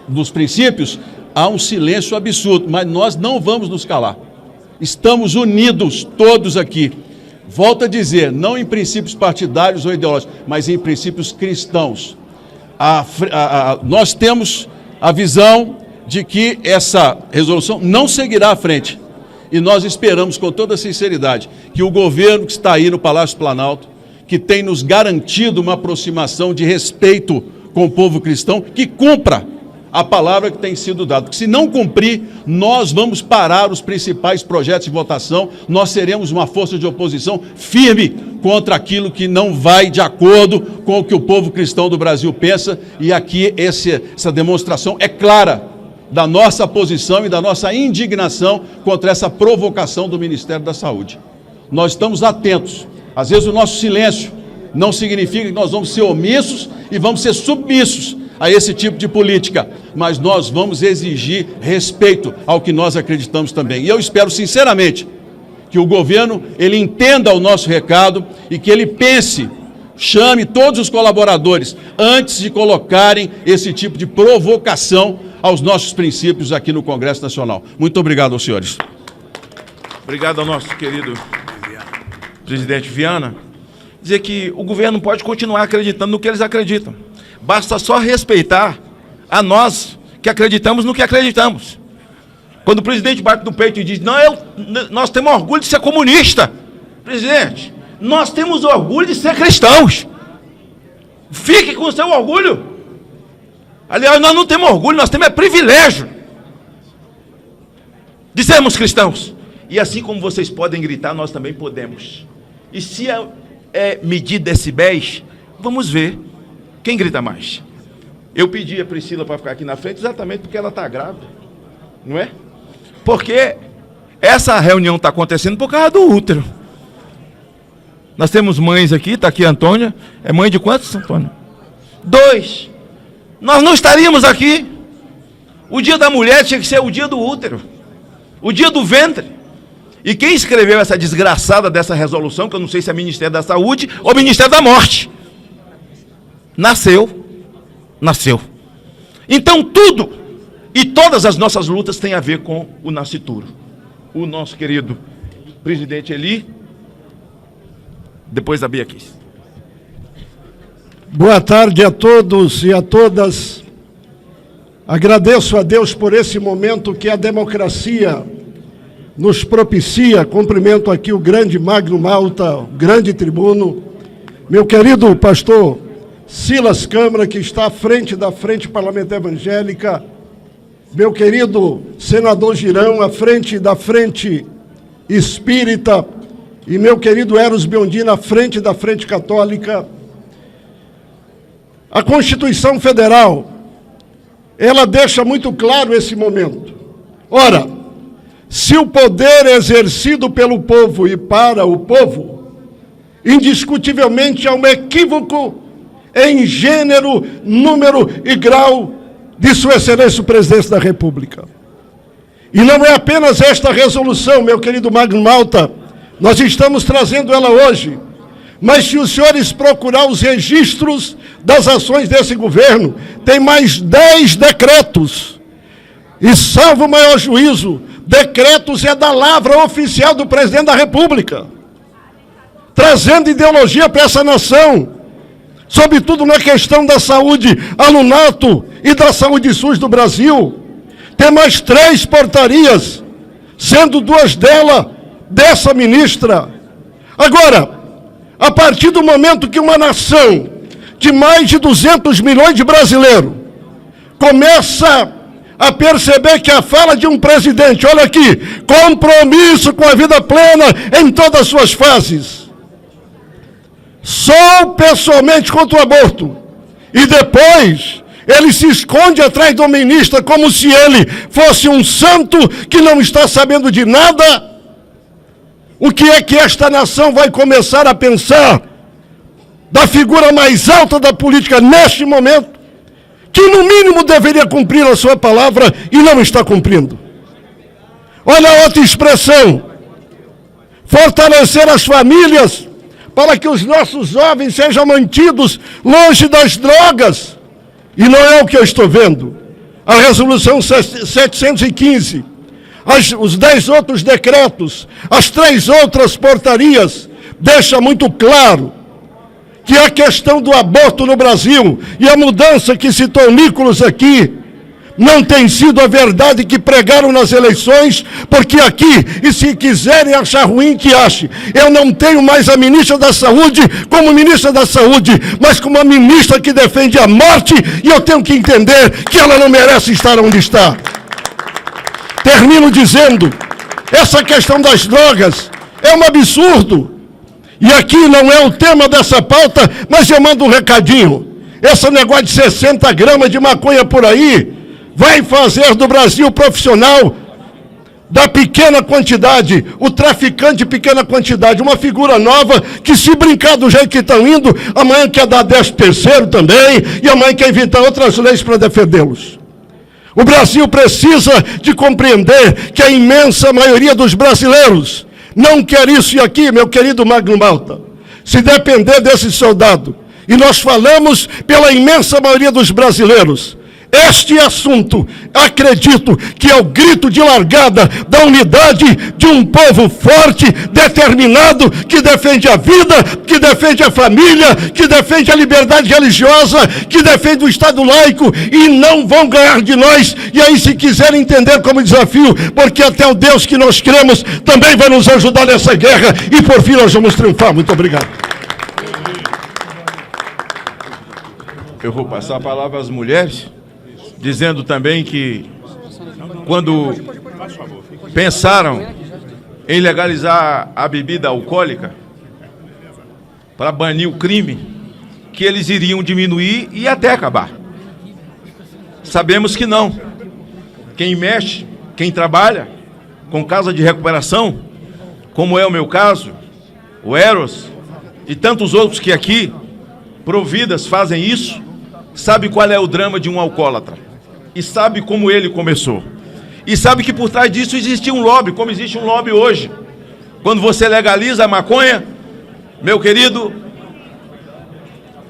dos princípios, há um silêncio absurdo. Mas nós não vamos nos calar. Estamos unidos todos aqui. Volto a dizer, não em princípios partidários ou ideológicos, mas em princípios cristãos. Nós temos a visão de que essa resolução não seguirá à frente. E nós esperamos com toda sinceridade que o governo que está aí no Palácio Planalto, que tem nos garantido uma aproximação de respeito com o povo cristão, que cumpra a palavra que tem sido dada. Porque se não cumprir, nós vamos parar os principais projetos de votação, nós seremos uma força de oposição firme contra aquilo que não vai de acordo com o que o povo cristão do Brasil pensa, e aqui essa demonstração é clara da nossa posição e da nossa indignação contra essa provocação do Ministério da Saúde. Nós estamos atentos. Às vezes o nosso silêncio não significa que nós vamos ser omissos e vamos ser submissos a esse tipo de política, mas nós vamos exigir respeito ao que nós acreditamos também. E eu espero sinceramente que o governo ele entenda o nosso recado e que ele pense, chame todos os colaboradores antes de colocarem esse tipo de provocação aos nossos princípios aqui no Congresso Nacional. Muito obrigado aos senhores. Obrigado ao nosso querido presidente Viana. Dizer que o governo pode continuar acreditando no que eles acreditam. Basta só respeitar a nós que acreditamos no que acreditamos. Quando o presidente bate no peito e diz, não, nós temos orgulho de ser comunista. Presidente, nós temos orgulho de ser cristãos. Fique com o seu orgulho. Aliás, nós não temos orgulho, nós temos privilégio de sermos cristãos. E assim como vocês podem gritar, nós também podemos. E se medir decibéis, vamos ver quem grita mais. Eu pedi a Priscila para ficar aqui na frente exatamente porque ela está grávida, não é? Porque essa reunião está acontecendo por causa do útero. Nós temos mães aqui, está aqui a Antônia. É mãe de quantos, Antônia? 2. Nós não estaríamos aqui. O dia da mulher tinha que ser o dia do útero, o dia do ventre. E quem escreveu essa desgraçada dessa resolução, que eu não sei se é Ministério da Saúde ou Ministério da Morte, nasceu. Então tudo e todas as nossas lutas têm a ver com o nascituro. O nosso querido presidente Eli, depois a Bia Kiss. Boa tarde a todos e a todas. Agradeço a Deus por esse momento que a democracia nos propicia. Cumprimento aqui o grande Magno Malta, o grande tribuno, meu querido pastor Silas Câmara, que está à frente da Frente Parlamentar Evangélica, meu querido senador Girão, à frente da Frente Espírita, e meu querido Eros Biondina, à frente da Frente Católica. A Constituição Federal, ela deixa muito claro esse momento. Ora, se o poder é exercido pelo povo e para o povo, indiscutivelmente há um equívoco em gênero, número e grau de Sua Excelência o Presidente da República. E não é apenas esta resolução, meu querido Magno Malta, nós estamos trazendo ela hoje, mas se os senhores procurar os registros das ações desse governo, tem mais 10 decretos. E salvo o maior juízo, decretos é da lavra oficial do Presidente da República, trazendo ideologia para essa nação, sobretudo na questão da saúde alunato e da saúde SUS do Brasil. Tem mais 3 portarias, sendo 2 delas dessa ministra. Agora, a partir do momento que uma nação de mais de 200 milhões de brasileiros começa a perceber que a fala de um presidente, olha aqui, compromisso com a vida plena em todas as suas fases, sou pessoalmente contra o aborto, e depois ele se esconde atrás do ministro como se ele fosse um santo que não está sabendo de nada. O que é que esta nação vai começar a pensar da figura mais alta da política neste momento, que no mínimo deveria cumprir a sua palavra e não está cumprindo? Olha a outra expressão: fortalecer as famílias para que os nossos jovens sejam mantidos longe das drogas. E não é o que eu estou vendo. A resolução 715, os 10 outros decretos, as 3 outras portarias, deixa muito claro que a questão do aborto no Brasil e a mudança que citou o Nicolas aqui, não tem sido a verdade que pregaram nas eleições, porque aqui, e se quiserem achar ruim, que ache, eu não tenho mais a ministra da Saúde como ministra da Saúde, mas como uma ministra que defende a morte, e eu tenho que entender que ela não merece estar onde está. Termino dizendo, essa questão das drogas é um absurdo, e aqui não é o tema dessa pauta, mas eu mando um recadinho. Esse negócio de 60 gramas de maconha por aí vai fazer do Brasil profissional da pequena quantidade, o traficante de pequena quantidade, uma figura nova que, se brincar do jeito que estão indo, amanhã quer dar 10º também, e amanhã quer inventar outras leis para defendê-los. O Brasil precisa de compreender que a imensa maioria dos brasileiros não quer isso. E aqui, meu querido Magno Malta, se depender desse soldado, e nós falamos pela imensa maioria dos brasileiros, este assunto, acredito que é o grito de largada da unidade de um povo forte, determinado, que defende a vida, que defende a família, que defende a liberdade religiosa, que defende o Estado laico, e não vão ganhar de nós. E aí, se quiserem entender como desafio, porque até o Deus que nós cremos também vai nos ajudar nessa guerra, e por fim nós vamos triunfar. Muito obrigado. Eu vou passar a palavra às mulheres, dizendo também que quando pensaram em legalizar a bebida alcoólica para banir o crime, que eles iriam diminuir e até acabar. Sabemos que não. Quem mexe, quem trabalha com casa de recuperação, como é o meu caso, o Eros e tantos outros que aqui, Providas, fazem isso, sabe qual é o drama de um alcoólatra. E sabe como ele começou. E sabe que por trás disso existia um lobby, como existe um lobby hoje. Quando você legaliza a maconha, meu querido,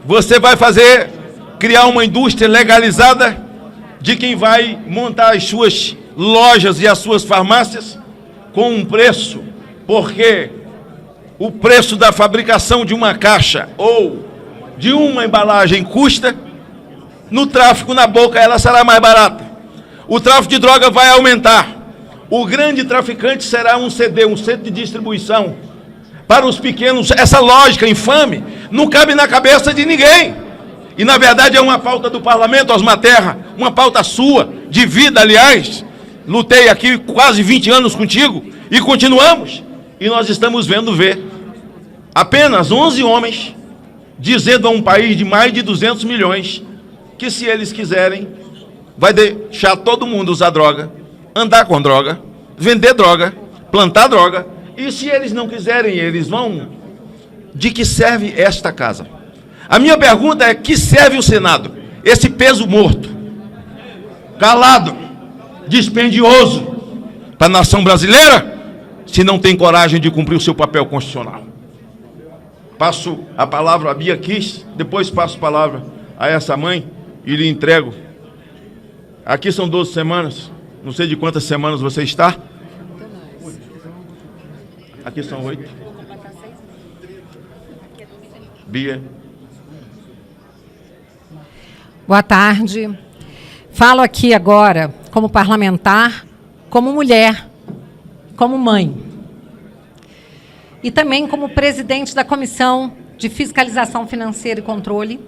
você vai criar uma indústria legalizada de quem vai montar as suas lojas e as suas farmácias com um preço, porque o preço da fabricação de uma caixa ou de uma embalagem custa, no tráfico na boca ela será mais barata. O tráfico de droga vai aumentar. O grande traficante será um CD, um centro de distribuição. Para os pequenos, essa lógica infame não cabe na cabeça de ninguém. E, na verdade, é uma pauta do parlamento, Osmar Terra, uma pauta sua, de vida, aliás. Lutei aqui quase 20 anos contigo e continuamos. E nós estamos vendo apenas 11 homens dizendo a um país de mais de 200 milhões que, se eles quiserem, vai deixar todo mundo usar droga, andar com droga, vender droga, plantar droga, e se eles não quiserem, eles vão. De que serve esta casa? A minha pergunta é: que serve o Senado? Esse peso morto, calado, dispendioso para a nação brasileira, se não tem coragem de cumprir o seu papel constitucional. Passo a palavra a Bia Kiss, depois passo a palavra a essa mãe e lhe entrego. Aqui são 12 semanas, não sei de quantas semanas você está. Aqui são 8. Bia. Boa tarde. Falo aqui agora como parlamentar, como mulher, como mãe. E também como presidente da Comissão de Fiscalização Financeira e Controle,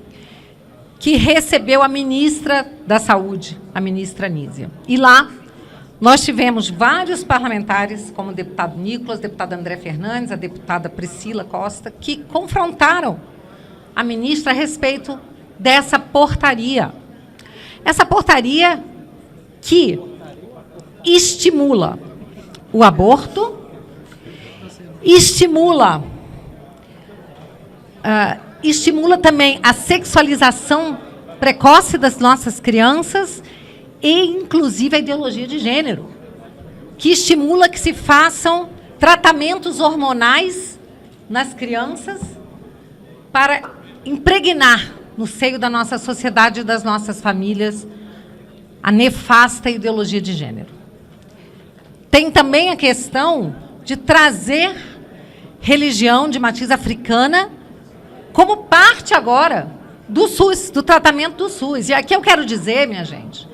que recebeu a ministra da Saúde, a ministra Anísia. E lá nós tivemos vários parlamentares, como o deputado Nicolas, o deputado André Fernandes, a deputada Priscila Costa, que confrontaram a ministra a respeito dessa portaria. Essa portaria que estimula o aborto, estimula também a sexualização precoce das nossas crianças e, inclusive, a ideologia de gênero, que estimula que se façam tratamentos hormonais nas crianças para impregnar no seio da nossa sociedade e das nossas famílias a nefasta ideologia de gênero. Tem também a questão de trazer religião de matriz africana como parte agora do SUS, do tratamento do SUS. E aqui eu quero dizer, minha gente,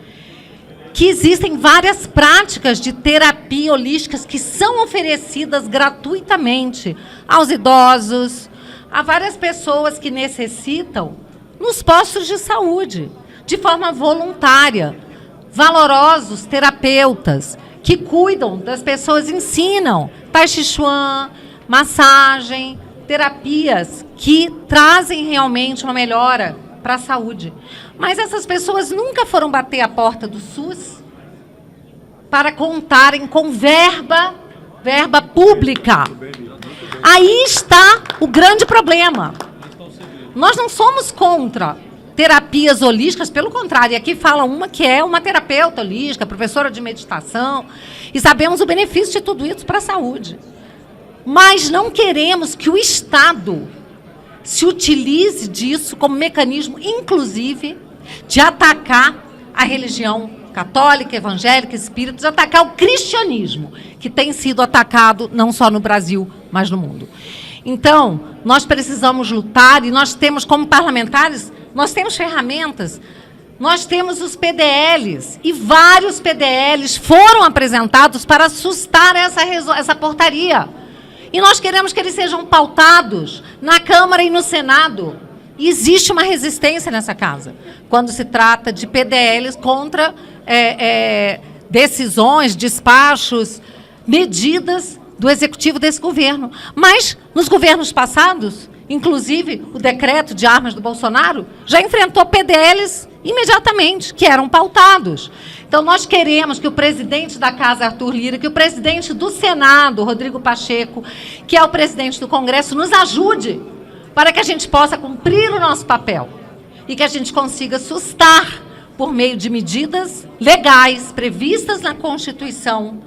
que existem várias práticas de terapia holísticas que são oferecidas gratuitamente aos idosos, a várias pessoas que necessitam nos postos de saúde, de forma voluntária. Valorosos terapeutas que cuidam das pessoas, ensinam Tai Chi Chuan, massagem, terapias que trazem realmente uma melhora para a saúde. Mas essas pessoas nunca foram bater a porta do SUS para contarem com verba pública. Aí está o grande problema. Nós não somos contra terapias holísticas, pelo contrário, e aqui fala uma que é uma terapeuta holística, professora de meditação, e sabemos o benefício de tudo isso para a saúde. Mas não queremos que o Estado se utilize disso como mecanismo, inclusive, de atacar a religião católica, evangélica, espírita, de atacar o cristianismo, que tem sido atacado não só no Brasil, mas no mundo. Então, nós precisamos lutar, e nós temos, como parlamentares, nós temos ferramentas, nós temos os PDLs, e vários PDLs foram apresentados para assustar essa portaria. E nós queremos que eles sejam pautados na Câmara e no Senado. E existe uma resistência nessa casa, quando se trata de PDLs contra decisões, despachos, medidas do executivo desse governo. Mas, nos governos passados, inclusive o decreto de armas do Bolsonaro, já enfrentou PDLs imediatamente, que eram pautados. Então, nós queremos que o presidente da Casa, Arthur Lira, que o presidente do Senado, Rodrigo Pacheco, que é o presidente do Congresso, nos ajude para que a gente possa cumprir o nosso papel e que a gente consiga sustar, por meio de medidas legais previstas na Constituição,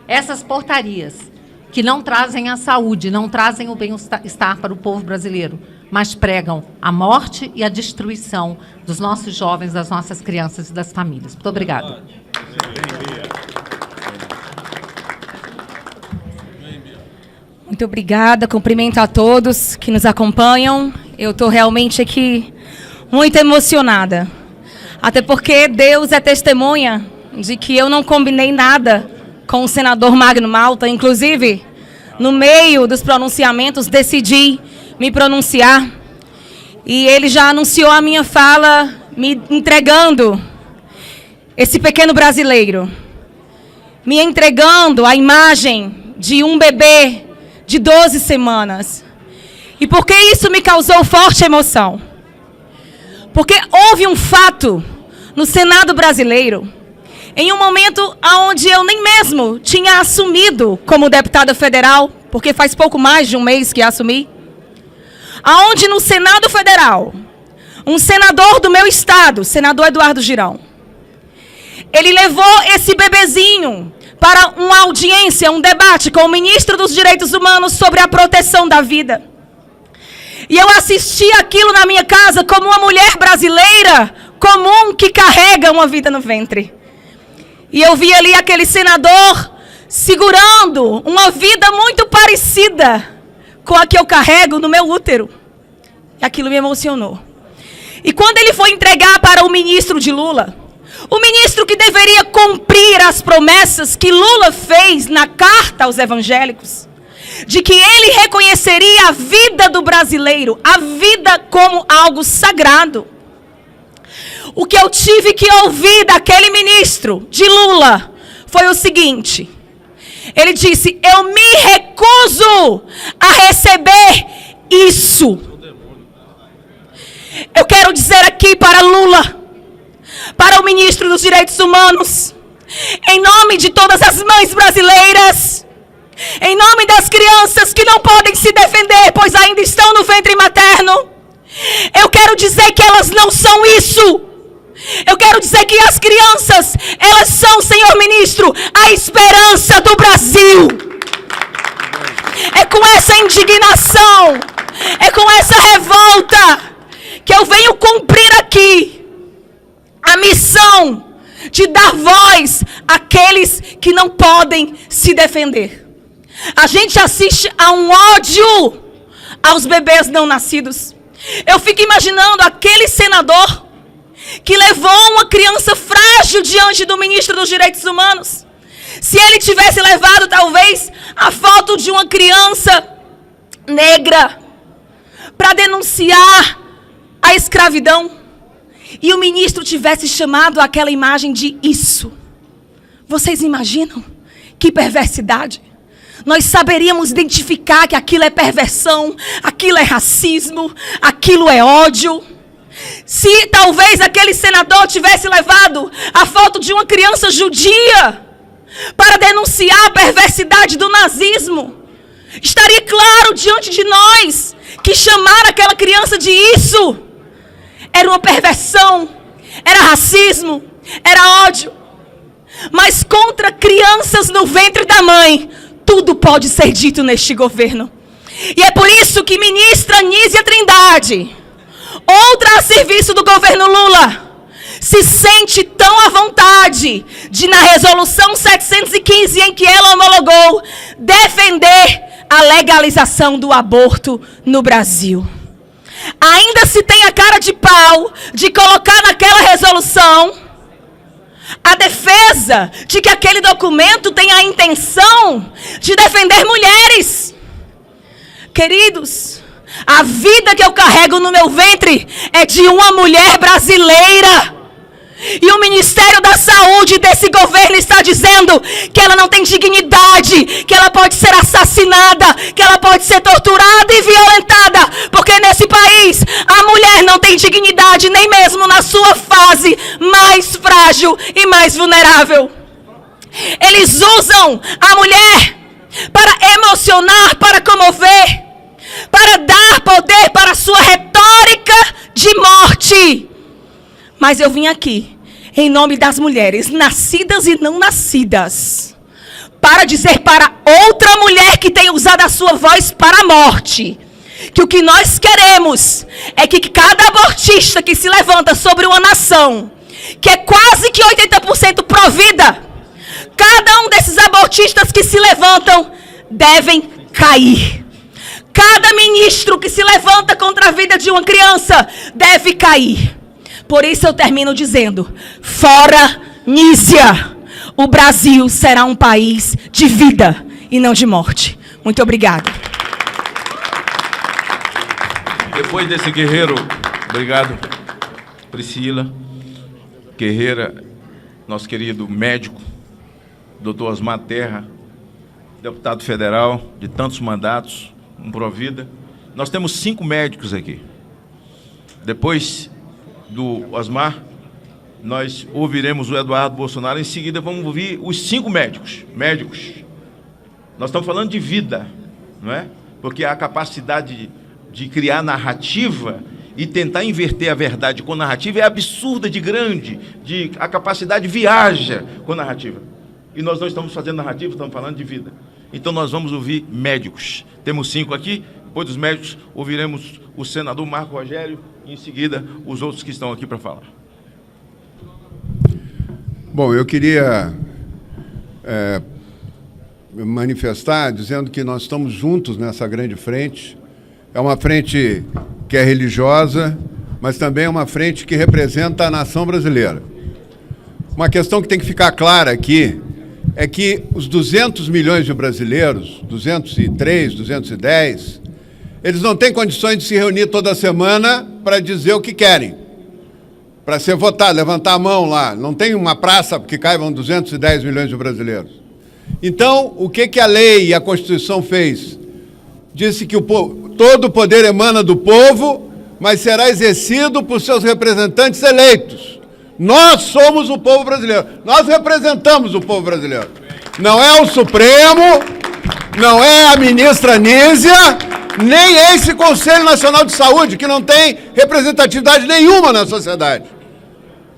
essas portarias que não trazem a saúde, não trazem o bem-estar para o povo brasileiro, mas pregam a morte e a destruição dos nossos jovens, das nossas crianças e das famílias. Muito obrigada. Muito obrigada, cumprimento a todos que nos acompanham. Eu estou realmente aqui muito emocionada, até porque Deus é testemunha de que eu não combinei nada com o senador Magno Malta. Inclusive, no meio dos pronunciamentos, decidi me pronunciar, e ele já anunciou a minha fala me entregando esse pequeno brasileiro, me entregando a imagem de um bebê de 12 semanas. E por que isso me causou forte emoção? Porque houve um fato no Senado brasileiro, em um momento onde eu nem mesmo tinha assumido como deputada federal, porque faz pouco mais de um mês que assumi, aonde no Senado Federal um senador do meu estado, senador Eduardo Girão. Ele levou esse bebezinho para uma audiência, um debate com o ministro dos Direitos Humanos sobre a proteção da vida. E eu assisti aquilo na minha casa como uma mulher brasileira comum que carrega uma vida no ventre. E eu vi ali aquele senador segurando uma vida muito parecida com a que eu carrego no meu útero. E aquilo me emocionou. E quando ele foi entregar para o ministro de Lula, o ministro que deveria cumprir as promessas que Lula fez na carta aos evangélicos, de que ele reconheceria a vida do brasileiro, a vida como algo sagrado. O que eu tive que ouvir daquele ministro de Lula foi o seguinte: ele disse: eu me recuso a receber isso. Eu quero dizer aqui para Lula, para o ministro dos Direitos Humanos, em nome de todas as mães brasileiras, em nome das crianças que não podem se defender, pois ainda estão no ventre materno, eu quero dizer que elas não são isso. Eu quero dizer que as crianças, elas são, senhor ministro, a esperança do Brasil. É com essa indignação, é com essa revolta que eu venho cumprir aqui a missão de dar voz àqueles que não podem se defender. A gente assiste a um ódio aos bebês não nascidos. Eu fico imaginando aquele senador que levou uma criança frágil diante do ministro dos Direitos Humanos. Se ele tivesse levado, talvez, a foto de uma criança negra para denunciar a escravidão, e o ministro tivesse chamado aquela imagem de isso. Vocês imaginam que perversidade? Nós saberíamos identificar que aquilo é perversão, aquilo é racismo, aquilo é ódio. Se talvez aquele senador tivesse levado a foto de uma criança judia para denunciar a perversidade do nazismo, estaria claro diante de nós que chamar aquela criança de isso era uma perversão, era racismo, era ódio. Mas contra crianças no ventre da mãe, tudo pode ser dito neste governo. E é por isso que ministra Nízia Trindade, outra a serviço do governo Lula, se sente tão à vontade de, na resolução 715, em que ela homologou, defender a legalização do aborto no Brasil. Ainda se tem a cara de pau de colocar naquela resolução a defesa de que aquele documento tem a intenção de defender mulheres. Queridos, a vida que eu carrego no meu ventre é de uma mulher brasileira. E o Ministério da Saúde desse governo está dizendo que ela não tem dignidade, que ela pode ser assassinada, que ela pode ser torturada e violentada, porque nesse país a mulher não tem dignidade nem mesmo na sua fase mais frágil e mais vulnerável. Eles usam a mulher para emocionar, para comover, para dar poder para a sua retórica de morte. Mas eu vim aqui, em nome das mulheres, nascidas e não nascidas, para dizer para outra mulher que tem usado a sua voz para a morte, que o que nós queremos é que cada abortista que se levanta sobre uma nação, que é quase que 80% pró-vida, cada um desses abortistas que se levantam devem cair. Cada ministro que se levanta contra a vida de uma criança deve cair. Por isso eu termino dizendo: fora Nízia, o Brasil será um país de vida e não de morte. Muito obrigada. Depois desse guerreiro, obrigado, Priscila, guerreira, nosso querido médico, doutor Osmar Terra, deputado federal de tantos mandatos, um Provida. Nós temos 5 médicos aqui. Depois do Osmar, nós ouviremos o Eduardo Bolsonaro. Em seguida, vamos ouvir os 5 médicos. Nós estamos falando de vida, não é? Porque a capacidade de criar narrativa e tentar inverter a verdade com narrativa é absurda de grande, a capacidade viaja com narrativa. E nós não estamos fazendo narrativa, estamos falando de vida. Então nós vamos ouvir médicos. Temos 5 aqui, depois dos médicos ouviremos o senador Marco Rogério e em seguida os outros que estão aqui para falar. Bom, eu queria manifestar dizendo que nós estamos juntos nessa grande frente. É uma frente que é religiosa, mas também é uma frente que representa a nação brasileira. Uma questão que tem que ficar clara aqui é que os 200 milhões de brasileiros, 203, 210, eles não têm condições de se reunir toda semana para dizer o que querem, para ser votado, levantar a mão lá. Não tem uma praça que caibam 210 milhões de brasileiros. Então, o que a lei e a Constituição fez? Disse que todo o poder emana do povo, mas será exercido por seus representantes eleitos. Nós somos o povo brasileiro. Nós representamos o povo brasileiro. Não é o Supremo, não é a ministra Nízia, nem esse Conselho Nacional de Saúde, que não tem representatividade nenhuma na sociedade.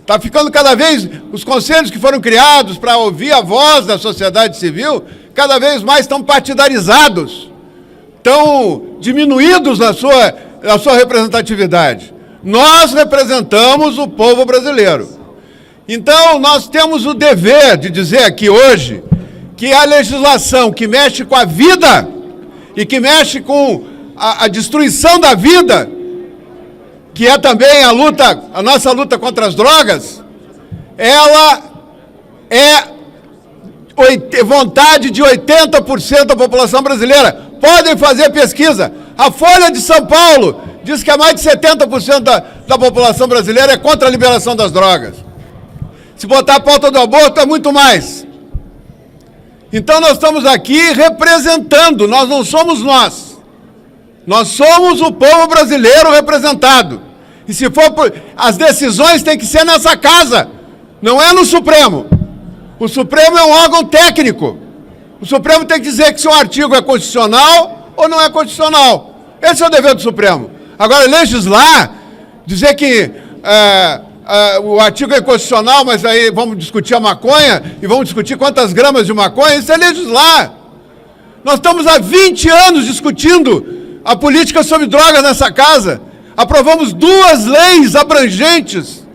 Está ficando cada vez, os conselhos que foram criados para ouvir a voz da sociedade civil, cada vez mais estão partidarizados, estão diminuídos na sua representatividade. Nós representamos o povo brasileiro. Então, nós temos o dever de dizer aqui hoje que a legislação que mexe com a vida e que mexe com a destruição da vida, que é também a nossa luta contra as drogas, ela é vontade de 80% da população brasileira. Podem fazer pesquisa. A Folha de São Paulo diz que há mais de 70% da população brasileira é contra a liberação das drogas. Se botar a pauta do aborto, é muito mais. Então nós estamos aqui representando, nós não somos nós. Nós somos o povo brasileiro representado. E se for as decisões têm que ser nessa casa, não é no Supremo. O Supremo é um órgão técnico. O Supremo tem que dizer que se um artigo é constitucional ou não é constitucional. Esse é o dever do Supremo. Agora, legislar, dizer que o artigo é inconstitucional, mas aí vamos discutir a maconha e vamos discutir quantas gramas de maconha, isso é legislar. Nós estamos há 20 anos discutindo a política sobre drogas nessa casa. Aprovamos 2 leis abrangentes,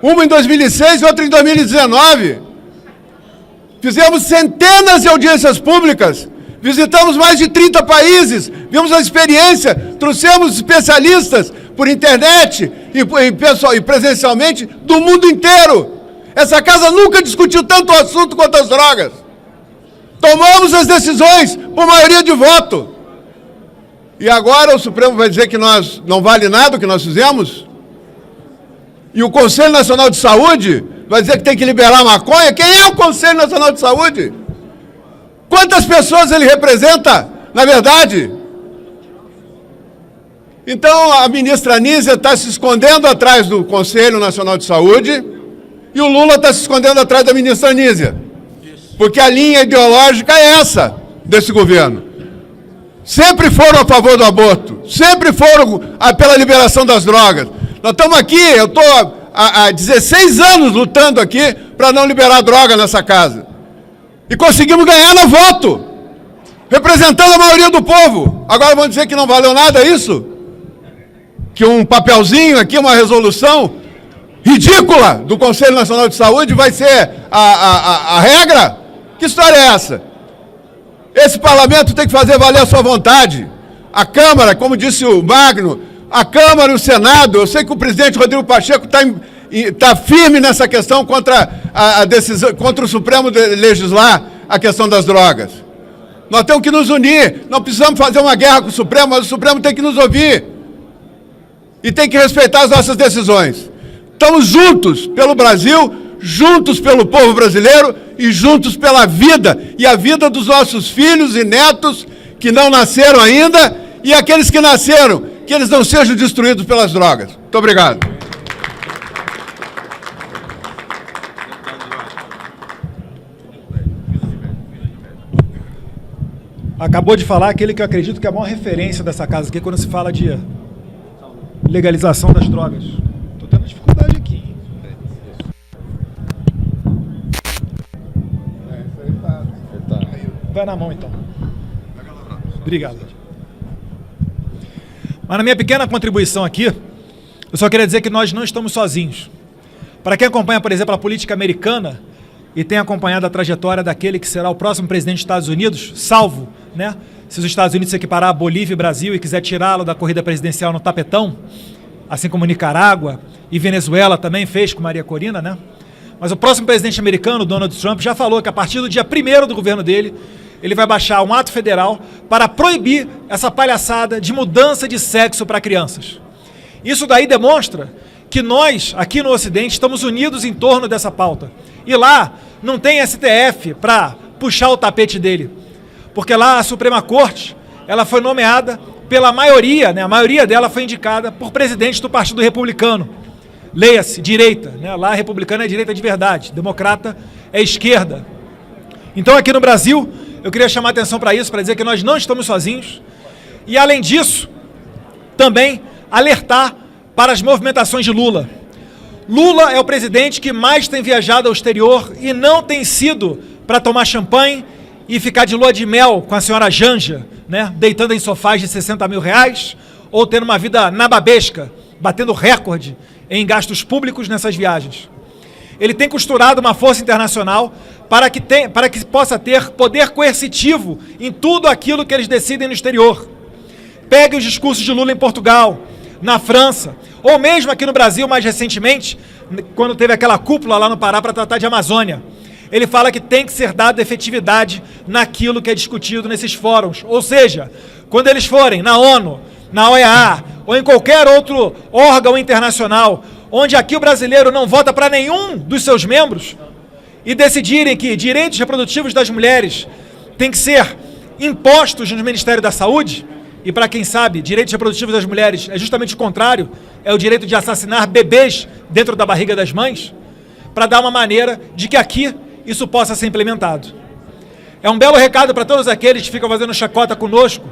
uma em 2006 e outra em 2019. Fizemos centenas de audiências públicas, visitamos mais de 30 países, vimos a experiência, trouxemos especialistas por internet e presencialmente do mundo inteiro. Essa casa nunca discutiu tanto o assunto quanto as drogas. Tomamos as decisões por maioria de voto. E agora o Supremo vai dizer que nós não vale nada o que nós fizemos? E o Conselho Nacional de Saúde vai dizer que tem que liberar a maconha? Quem é o Conselho Nacional de Saúde? Quantas pessoas ele representa, na verdade? Então, a ministra Nízia está se escondendo atrás do Conselho Nacional de Saúde e o Lula está se escondendo atrás da ministra Nízia. Porque a linha ideológica é essa desse governo. Sempre foram a favor do aborto, sempre foram pela liberação das drogas. Nós estamos aqui, eu estou há 16 anos lutando aqui para não liberar droga nessa casa. E conseguimos ganhar no voto, representando a maioria do povo. Agora vão dizer que não valeu nada isso? Que um papelzinho aqui, uma resolução ridícula do Conselho Nacional de Saúde vai ser a regra? Que história é essa? Esse parlamento tem que fazer valer a sua vontade. A Câmara, como disse o Magno, a Câmara e o Senado, eu sei que o presidente Rodrigo Pacheco está firme nessa questão contra a decisão, contra o Supremo de legislar a questão das drogas. Nós temos que nos unir, não precisamos fazer uma guerra com o Supremo, mas o Supremo tem que nos ouvir. E tem que respeitar as nossas decisões. Estamos juntos pelo Brasil, juntos pelo povo brasileiro e juntos pela vida, e a vida dos nossos filhos e netos que não nasceram ainda, e aqueles que nasceram, que eles não sejam destruídos pelas drogas. Muito obrigado. Acabou de falar aquele que eu acredito que é a maior referência dessa casa aqui quando se fala de legalização das drogas. Estou tendo dificuldade aqui. Vai na mão, então. Obrigado. Mas na minha pequena contribuição aqui, eu só queria dizer que nós não estamos sozinhos. Para quem acompanha, por exemplo, a política americana e tem acompanhado a trajetória daquele que será o próximo presidente dos Estados Unidos, salvo, né, se os Estados Unidos se equiparar a Bolívia e Brasil e quiser tirá-lo da corrida presidencial no tapetão, assim como Nicarágua e Venezuela também fez com Maria Corina, né? Mas o próximo presidente americano, Donald Trump, já falou que a partir do dia 1º do governo dele, ele vai baixar um ato federal para proibir essa palhaçada de mudança de sexo para crianças. Isso daí demonstra que nós, aqui no Ocidente, estamos unidos em torno dessa pauta. E lá não tem STF para puxar o tapete dele. Porque lá a Suprema Corte, ela foi nomeada pela maioria, né? A maioria dela foi indicada por presidente do Partido Republicano. Leia-se, direita, né? Lá a republicana é direita de verdade, democrata é esquerda. Então aqui no Brasil, eu queria chamar a atenção para isso, para dizer que nós não estamos sozinhos. E além disso, também alertar para as movimentações de Lula. Lula é o presidente que mais tem viajado ao exterior e não tem sido para tomar champanhe e ficar de lua de mel com a senhora Janja, né, deitando em sofás de 60 mil reais, ou tendo uma vida nababesca, batendo recorde em gastos públicos nessas viagens. Ele tem costurado uma força internacional para que possa ter poder coercitivo em tudo aquilo que eles decidem no exterior. Pegue os discursos de Lula em Portugal, na França, ou mesmo aqui no Brasil, mais recentemente, quando teve aquela cúpula lá no Pará para tratar de Amazônia. Ele fala que tem que ser dada efetividade naquilo que é discutido nesses fóruns. Ou seja, quando eles forem na ONU, na OEA, ou em qualquer outro órgão internacional, onde aqui o brasileiro não vota para nenhum dos seus membros, e decidirem que direitos reprodutivos das mulheres têm que ser impostos no Ministério da Saúde, e para quem sabe, direitos reprodutivos das mulheres é justamente o contrário, é o direito de assassinar bebês dentro da barriga das mães, para dar uma maneira de que aqui isso possa ser implementado. É um belo recado para todos aqueles que ficam fazendo chacota conosco,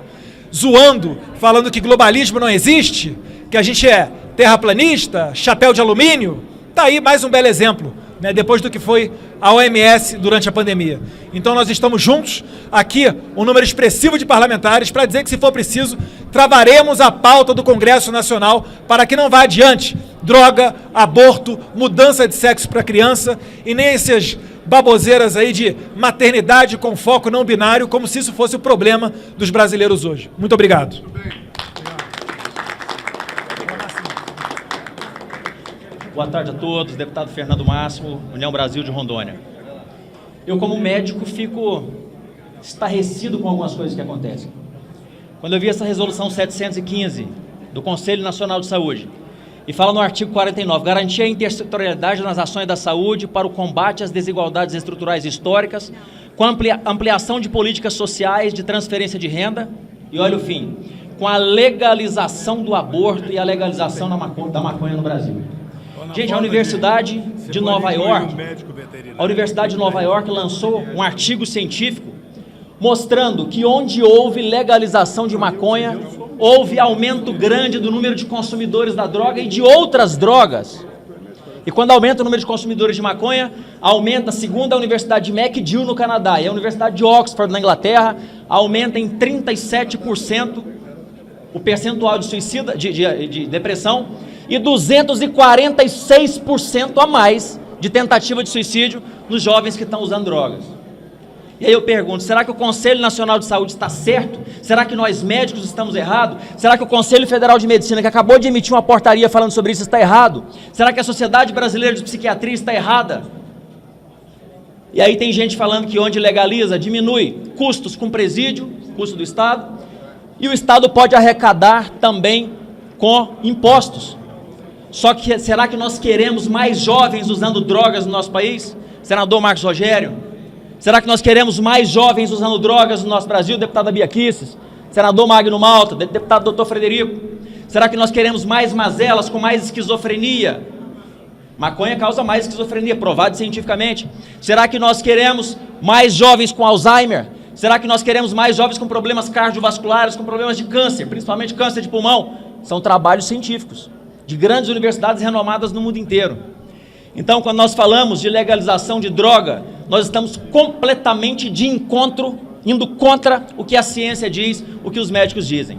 zoando, falando que globalismo não existe, que a gente é terraplanista, chapéu de alumínio. Está aí mais um belo exemplo, né, depois do que foi a OMS durante a pandemia. Então nós estamos juntos, aqui um número expressivo de parlamentares, para dizer que, se for preciso, travaremos a pauta do Congresso Nacional para que não vá adiante droga, aborto, mudança de sexo para criança e nem essas baboseiras aí de maternidade com foco não binário, como se isso fosse o problema dos brasileiros hoje. Muito obrigado. Boa tarde a todos, deputado Fernando Máximo, União Brasil de Rondônia. Eu, como médico, fico estarrecido com algumas coisas que acontecem. Quando eu vi essa resolução 715 do Conselho Nacional de Saúde, e fala no artigo 49, garantir a intersetorialidade nas ações da saúde para o combate às desigualdades estruturais históricas, com ampliação de políticas sociais de transferência de renda, e olha o fim, com a legalização do aborto e a legalização da maconha no Brasil. Gente, a Universidade de Nova York lançou um artigo científico mostrando que onde houve legalização de maconha, houve aumento grande do número de consumidores da droga e de outras drogas. E quando aumenta o número de consumidores de maconha, aumenta, segundo a Universidade de McGill no Canadá e a Universidade de Oxford na Inglaterra, aumenta em 37% o percentual de suicida, de depressão, e 246% a mais de tentativa de suicídio nos jovens que estão usando drogas. E aí eu pergunto, será que o Conselho Nacional de Saúde está certo? Será que nós médicos estamos errados? Será que o Conselho Federal de Medicina, que acabou de emitir uma portaria falando sobre isso, está errado? Será que a Sociedade Brasileira de Psiquiatria está errada? E aí tem gente falando que onde legaliza, diminui custos com presídio, custo do Estado, e o Estado pode arrecadar também com impostos. Só que será que nós queremos mais jovens usando drogas no nosso país? Senador Marcos Rogério? Será que nós queremos mais jovens usando drogas no nosso Brasil? Deputada Bia Kicis? Senador Magno Malta? Deputado Doutor Frederico? Será que nós queremos mais mazelas com mais esquizofrenia? Maconha causa mais esquizofrenia, provado cientificamente. Será que nós queremos mais jovens com Alzheimer? Será que nós queremos mais jovens com problemas cardiovasculares, com problemas de câncer, principalmente câncer de pulmão? são trabalhos científicos, de grandes universidades renomadas no mundo inteiro. Então, quando nós falamos de legalização de droga, nós estamos completamente de encontro, indo contra o que a ciência diz, o que os médicos dizem.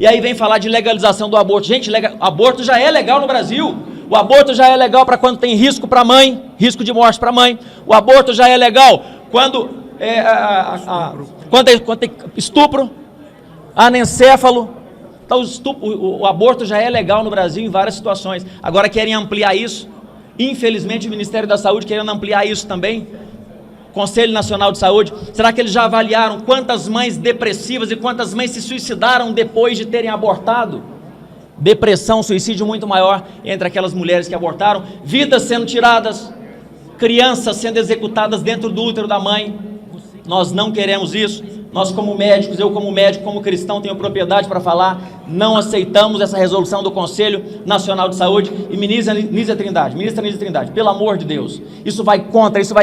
E aí vem falar de legalização do aborto. Gente, aborto já é legal no Brasil. O aborto já é legal para quando tem risco para a mãe, risco de morte para a mãe. O aborto já é legal quando tem estupro, anencéfalo. Então, o aborto já é legal no Brasil em várias situações. Agora querem ampliar isso. Infelizmente, o Ministério da Saúde querendo ampliar isso também. Conselho Nacional de Saúde, será que eles já avaliaram quantas mães depressivas e quantas mães se suicidaram depois de terem abortado? Depressão, suicídio muito maior entre aquelas mulheres que abortaram, vidas sendo tiradas, crianças sendo executadas dentro do útero da mãe. Nós não queremos isso. Nós, como médicos, eu como médico, como cristão, tenho propriedade para falar, não aceitamos essa resolução do Conselho Nacional de Saúde. E ministra Nízia Trindade, pelo amor de Deus, isso vai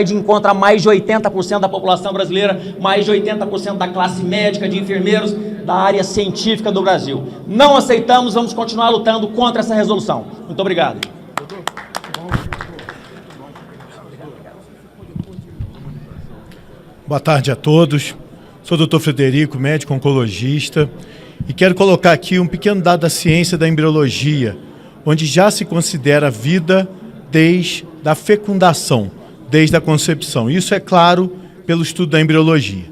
de encontro a mais de 80% da população brasileira, mais de 80% da classe médica, de enfermeiros, da área científica do Brasil. Não aceitamos, vamos continuar lutando contra essa resolução. Muito obrigado. Boa tarde a todos. Sou o Dr. Frederico, médico oncologista, e quero colocar aqui um pequeno dado da ciência da embriologia, onde já se considera a vida desde a fecundação, desde a concepção. Isso é claro pelo estudo da embriologia.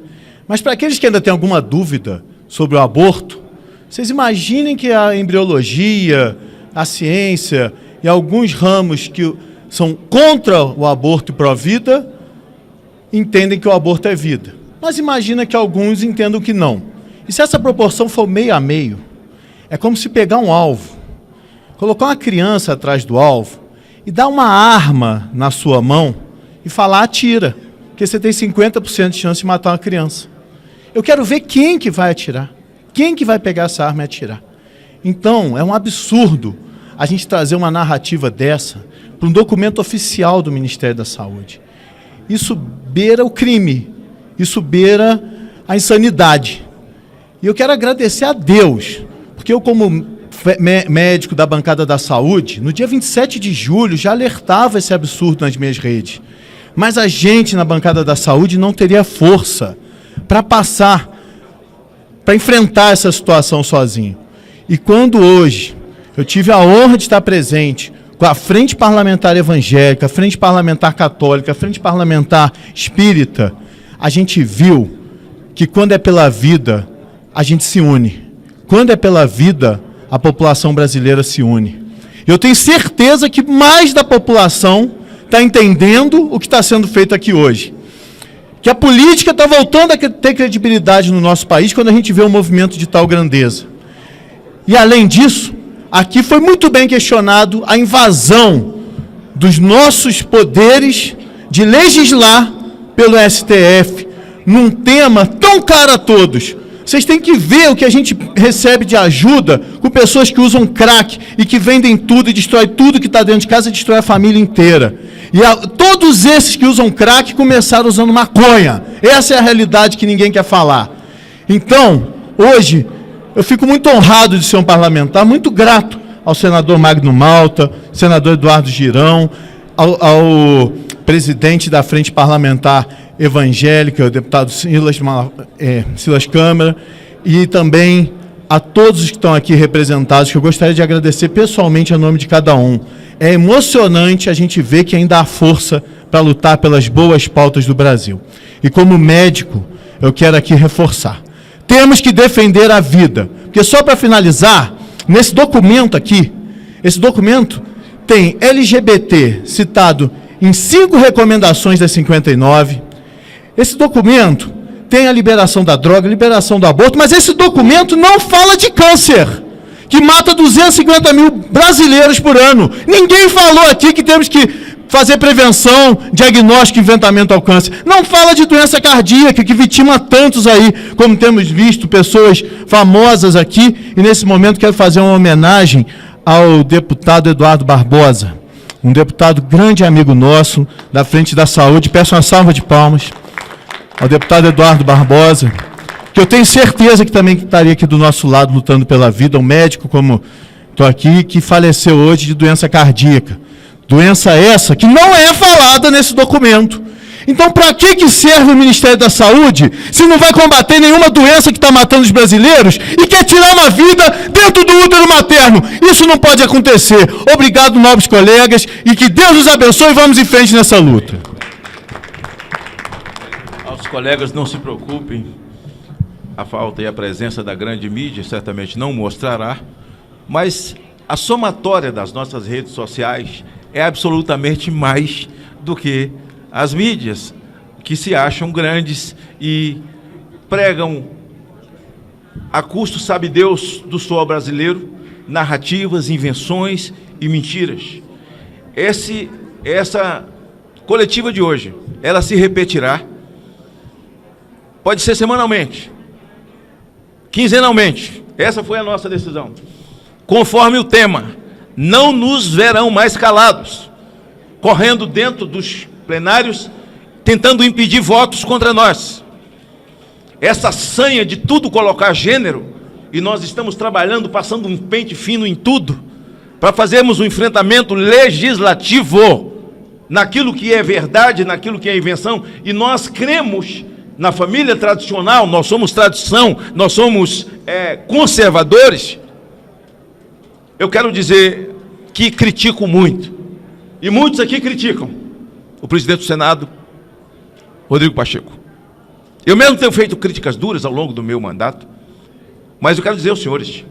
Mas para aqueles que ainda têm alguma dúvida sobre o aborto, vocês imaginem que a embriologia, a ciência e alguns ramos que são contra o aborto e pró-vida entendem que o aborto é vida. Mas imagina que alguns entendam que não. E se essa proporção for meio a meio, é como se pegar um alvo, colocar uma criança atrás do alvo e dar uma arma na sua mão e falar, atira, porque você tem 50% de chance de matar uma criança. Eu quero ver quem que vai atirar, quem que vai pegar essa arma e atirar. Então, é um absurdo a gente trazer uma narrativa dessa para um documento oficial do Ministério da Saúde. Isso beira o crime. Isso beira a insanidade. E eu quero agradecer a Deus, porque eu, como médico da bancada da saúde, no dia 27 de julho já alertava esse absurdo nas minhas redes. Mas a gente na bancada da saúde não teria força para enfrentar essa situação sozinho. E quando hoje eu tive a honra de estar presente com a Frente Parlamentar Evangélica, a Frente Parlamentar Católica, a Frente Parlamentar Espírita, a gente viu que quando é pela vida, a gente se une. Quando é pela vida, a população brasileira se une. Eu tenho certeza que mais da população está entendendo o que está sendo feito aqui hoje. Que a política está voltando a ter credibilidade no nosso país quando a gente vê um movimento de tal grandeza. E além disso, aqui foi muito bem questionado a invasão dos nossos poderes de legislar pelo STF, num tema tão caro a todos. Vocês têm que ver o que a gente recebe de ajuda com pessoas que usam crack e que vendem tudo e destrói tudo que está dentro de casa e destrói a família inteira. E todos esses que usam crack começaram usando maconha. Essa é a realidade que ninguém quer falar. Então, hoje, eu fico muito honrado de ser um parlamentar, muito grato ao senador Magno Malta, senador Eduardo Girão, ao presidente da Frente Parlamentar Evangélica, o deputado Silas Câmara, e também a todos os que estão aqui representados, que eu gostaria de agradecer pessoalmente em nome de cada um. É emocionante a gente ver que ainda há força para lutar pelas boas pautas do Brasil. E como médico, eu quero aqui reforçar. Temos que defender a vida. Porque só para finalizar, nesse documento aqui, esse documento tem LGBT citado em 5 recomendações das 59. Esse documento tem a liberação da droga, liberação do aborto, mas esse documento não fala de câncer, que mata 250 mil brasileiros por ano. Ninguém falou aqui que temos que fazer prevenção, diagnóstico e enfrentamento ao câncer. Não fala de doença cardíaca, que vitima tantos aí, como temos visto, pessoas famosas aqui. E nesse momento quero fazer uma homenagem ao deputado Eduardo Barbosa, um deputado grande amigo nosso, da Frente da Saúde. Peço uma salva de palmas ao deputado Eduardo Barbosa, que eu tenho certeza que também estaria aqui do nosso lado lutando pela vida, um médico como estou aqui, que faleceu hoje de doença cardíaca. Doença essa que não é falada nesse documento. Então, para que serve o Ministério da Saúde se não vai combater nenhuma doença que está matando os brasileiros e quer tirar uma vida dentro do útero materno? Isso não pode acontecer. Obrigado, nobres colegas, e que Deus os abençoe e vamos em frente nessa luta. Aos colegas, não se preocupem. A falta e a presença da grande mídia certamente não mostrará, mas a somatória das nossas redes sociais é absolutamente mais do que as mídias, que se acham grandes e pregam, a custo, sabe Deus, do suor brasileiro, narrativas, invenções e mentiras. Essa coletiva de hoje, ela se repetirá, pode ser semanalmente, quinzenalmente, essa foi a nossa decisão. Conforme o tema, não nos verão mais calados, correndo dentro dos plenários, tentando impedir votos contra nós. Essa sanha de tudo colocar gênero, e nós estamos trabalhando, passando um pente fino em tudo, para fazermos um enfrentamento legislativo, naquilo que é verdade, naquilo que é invenção, e nós cremos na família tradicional, nós somos tradição, nós somos conservadores. Eu quero dizer que critico muito, e muitos aqui criticam o presidente do Senado, Rodrigo Pacheco. Eu mesmo tenho feito críticas duras ao longo do meu mandato, mas eu quero dizer aos senhores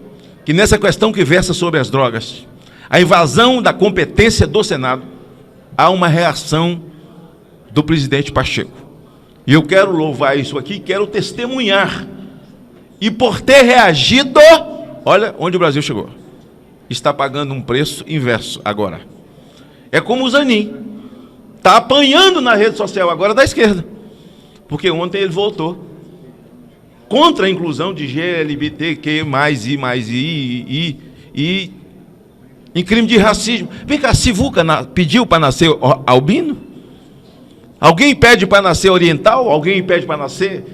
que nessa questão que versa sobre as drogas, a invasão da competência do Senado, há uma reação do presidente Pacheco. E eu quero louvar isso aqui, quero testemunhar. E por ter reagido, olha onde o Brasil chegou. Está pagando um preço inverso agora. É como o Zanin. Está apanhando na rede social agora da esquerda. Porque ontem ele votou contra a inclusão de GLBTQ+, I, em crime de racismo. Vem cá, a Sivuca pediu para nascer albino? Alguém pede para nascer oriental? Alguém pede para nascer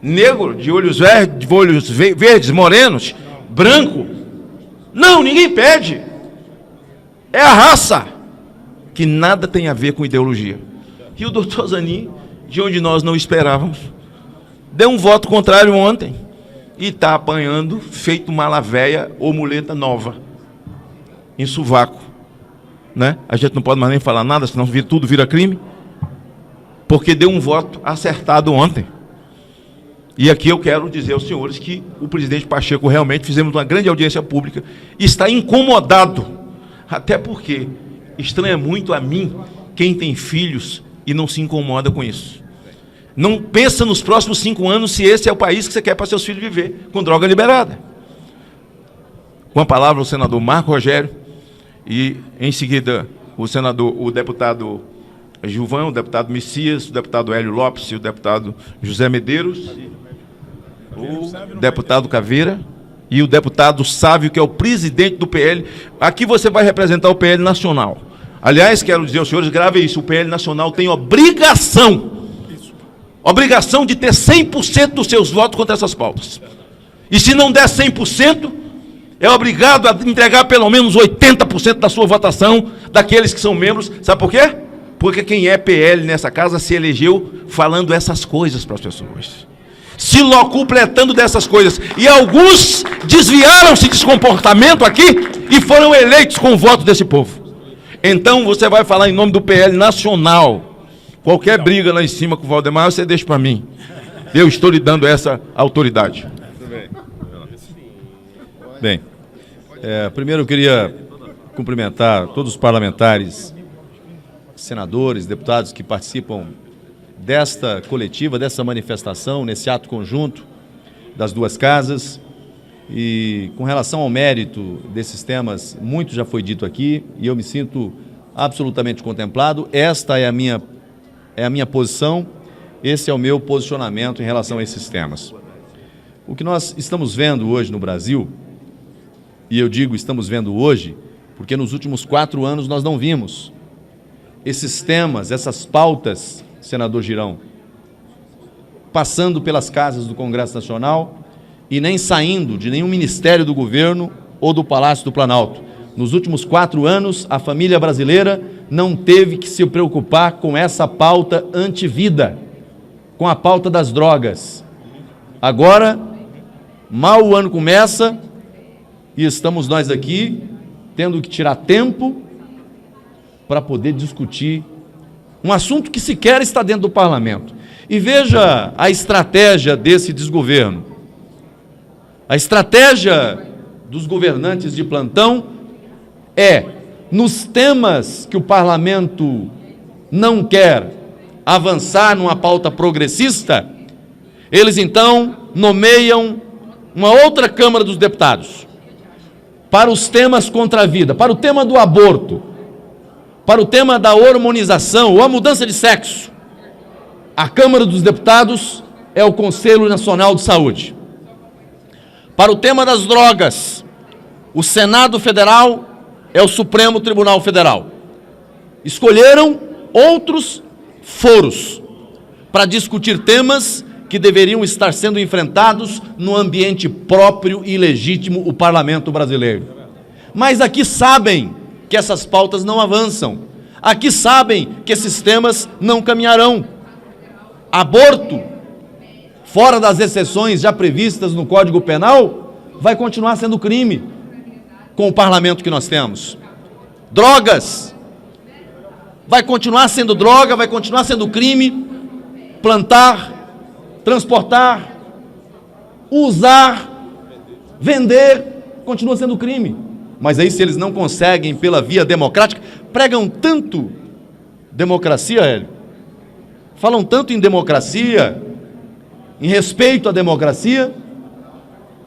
negro, de olhos verdes, morenos, branco? Não, ninguém pede. É a raça, que nada tem a ver com ideologia. E o doutor Zanin, de onde nós não esperávamos, deu um voto contrário ontem e está apanhando, feito mala véia ou muleta nova, em sovaco. Né? A gente não pode mais nem falar nada, senão tudo vira crime, porque deu um voto acertado ontem. E aqui eu quero dizer aos senhores que o presidente Pacheco realmente fizemos uma grande audiência pública, está incomodado, até porque estranha muito a mim quem tem filhos e não se incomoda com isso. Não pensa nos próximos 5 anos se esse é o país que você quer para seus filhos viver, com droga liberada. Com a palavra o senador Marco Rogério e em seguida o deputado Gilvan, o deputado Messias, o deputado Hélio Lopes, o deputado José Medeiros, o deputado Caveira e o deputado Sávio, que é o presidente do PL. Aqui você vai representar o PL Nacional. Aliás, quero dizer aos senhores, gravem isso, o PL Nacional tem obrigação de ter 100% dos seus votos contra essas pautas. E se não der 100%, é obrigado a entregar pelo menos 80% da sua votação daqueles que são membros. Sabe por quê? Porque quem é PL nessa casa se elegeu falando essas coisas para as pessoas, se locupletando dessas coisas. E alguns desviaram-se desse comportamento aqui e foram eleitos com o voto desse povo. Então você vai falar em nome do PL Nacional. Qualquer briga lá em cima com o Valdemar, você deixa para mim. Eu estou lhe dando essa autoridade. Bem, primeiro eu queria cumprimentar todos os parlamentares, senadores, deputados que participam desta coletiva, dessa manifestação, nesse ato conjunto das duas casas. E com relação ao mérito desses temas, muito já foi dito aqui e eu me sinto absolutamente contemplado. Esta é a minha posição, esse é o meu posicionamento em relação a esses temas. O que nós estamos vendo hoje no Brasil, e eu digo estamos vendo hoje, porque nos últimos 4 anos nós não vimos esses temas, essas pautas, senador Girão, passando pelas casas do Congresso Nacional e nem saindo de nenhum ministério do governo ou do Palácio do Planalto. Nos últimos 4 anos, a família brasileira não teve que se preocupar com essa pauta antivida, com a pauta das drogas. Agora, mal o ano começa e estamos nós aqui tendo que tirar tempo para poder discutir um assunto que sequer está dentro do parlamento. E veja a estratégia desse desgoverno. A estratégia dos governantes de plantão é, nos temas que o parlamento não quer avançar numa pauta progressista, eles então nomeiam uma outra Câmara dos Deputados para os temas contra a vida, para o tema do aborto, para o tema da hormonização ou a mudança de sexo. A Câmara dos Deputados é o Conselho Nacional de Saúde. Para o tema das drogas, o Senado Federal é o Supremo Tribunal Federal. Escolheram outros foros para discutir temas que deveriam estar sendo enfrentados no ambiente próprio e legítimo, o parlamento brasileiro. Mas aqui sabem que essas pautas não avançam. Aqui sabem que esses temas não caminharão. Aborto, fora das exceções já previstas no Código Penal, vai continuar sendo crime com o parlamento que nós temos. Drogas, vai continuar sendo droga, vai continuar sendo crime, plantar, transportar, usar, vender, continua sendo crime. Mas aí, se eles não conseguem pela via democrática, pregam tanto democracia, Hélio, falam tanto em democracia, em respeito à democracia,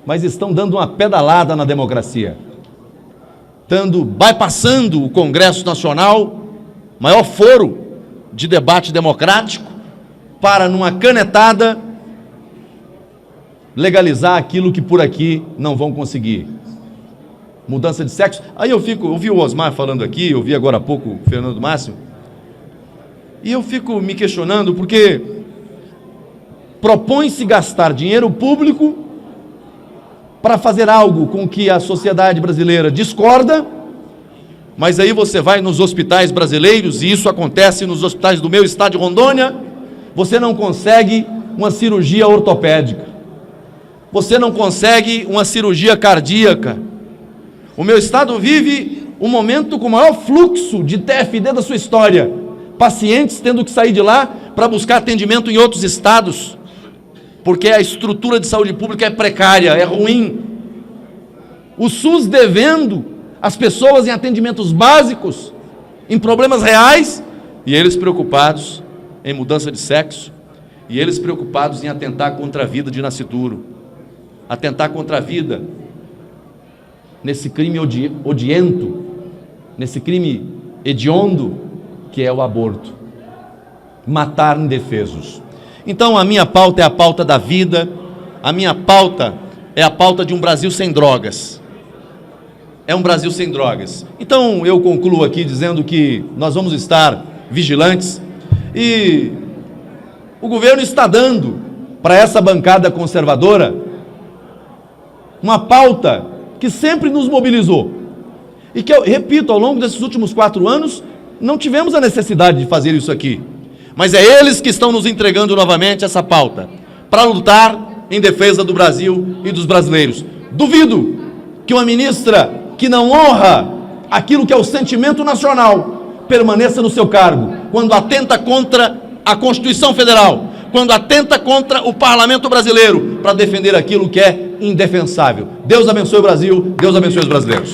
mas estão dando uma pedalada na democracia, bypassando o Congresso Nacional, maior foro de debate democrático, para, numa canetada, legalizar aquilo que por aqui não vão conseguir. Mudança de sexo. Aí eu ouvi o Osmar falando aqui, eu ouvi agora há pouco o Fernando Máximo, e eu fico me questionando, porque propõe-se gastar dinheiro público para fazer algo com que a sociedade brasileira discorda, mas aí você vai nos hospitais brasileiros, e isso acontece nos hospitais do meu estado de Rondônia, você não consegue uma cirurgia ortopédica, você não consegue uma cirurgia cardíaca. O meu estado vive um momento com o maior fluxo de TFD da sua história, pacientes tendo que sair de lá para buscar atendimento em outros estados, porque a estrutura de saúde pública é precária, é ruim. O SUS devendo as pessoas em atendimentos básicos, em problemas reais, e eles preocupados em mudança de sexo, e eles preocupados em atentar contra a vida de nascituro, atentar contra a vida nesse crime odiento, nesse crime hediondo que é o aborto, matar indefesos. Então a minha pauta é a pauta da vida, a minha pauta é a pauta de um Brasil sem drogas. É um Brasil sem drogas. Então eu concluo aqui dizendo que nós vamos estar vigilantes e o governo está dando para essa bancada conservadora uma pauta que sempre nos mobilizou e que, eu repito, ao longo desses últimos 4 anos não tivemos a necessidade de fazer isso aqui, mas é eles que estão nos entregando novamente essa pauta para lutar em defesa do Brasil e dos brasileiros. Duvido que uma ministra que não honra aquilo que é o sentimento nacional permaneça no seu cargo, quando atenta contra a Constituição Federal, quando atenta contra o Parlamento brasileiro, para defender aquilo que é indefensável. Deus abençoe o Brasil, Deus abençoe os brasileiros.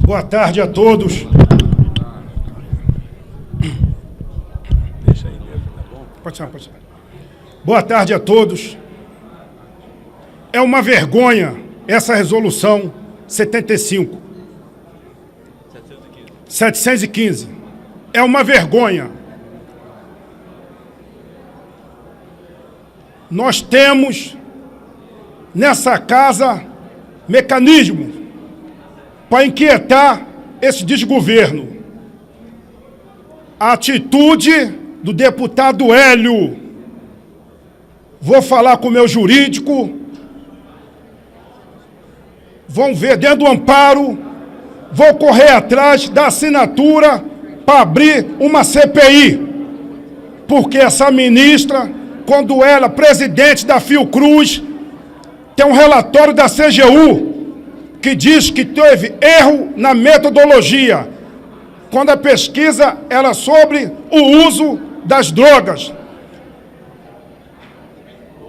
Boa tarde a todos. Pode ser. Boa tarde a todos. É uma vergonha essa resolução 715. É uma vergonha. Nós temos nessa casa mecanismo para inquietar esse desgoverno. A atitude do deputado Hélio. Vou falar com o meu jurídico. Vão ver dentro do amparo. Vou correr atrás da assinatura para abrir uma CPI. Porque essa ministra, quando ela, presidente da Fiocruz, tem um relatório da CGU que diz que teve erro na metodologia, quando a pesquisa era sobre o uso das drogas.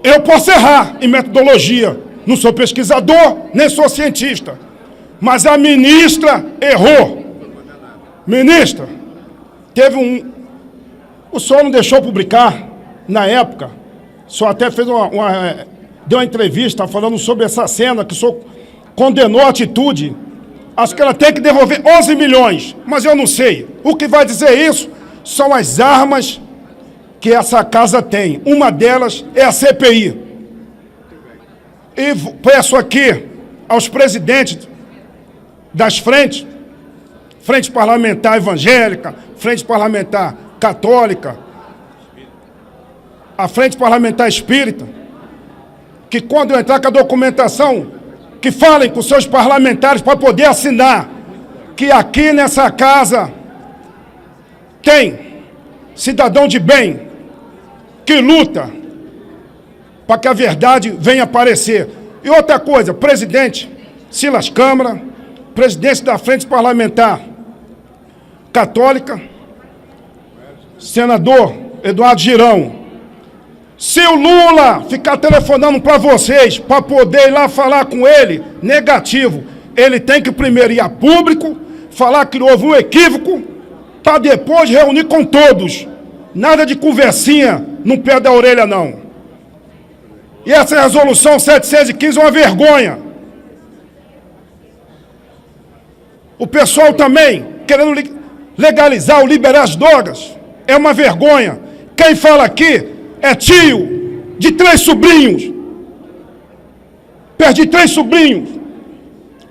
Eu posso errar em metodologia, não sou pesquisador, nem sou cientista, mas a ministra errou. Ministra, o senhor não deixou publicar, na época, o senhor até fez deu uma entrevista falando sobre essa cena, que o senhor condenou a atitude. Acho que ela tem que devolver 11 milhões, mas eu não sei. O que vai dizer isso são as armas que essa casa tem. Uma delas é a CPI. E peço aqui aos presidentes das frentes, Frente Parlamentar Evangélica, Frente Parlamentar Católica, a Frente Parlamentar Espírita, que quando eu entrar com a documentação, que falem com seus parlamentares para poder assinar que aqui nessa casa tem cidadão de bem que luta para que a verdade venha aparecer. E outra coisa, presidente Silas Câmara, presidente da Frente Parlamentar Católica, senador Eduardo Girão, se o Lula ficar telefonando para vocês, para poder ir lá falar com ele, negativo, ele tem que primeiro ir a público, falar que houve um equívoco, para depois reunir com todos. Nada de conversinha no pé da orelha, não. E essa resolução 715 é uma vergonha. O pessoal também querendo legalizar ou liberar as drogas, é uma vergonha. Quem fala aqui é tio de 3 sobrinhos. Perdi 3 sobrinhos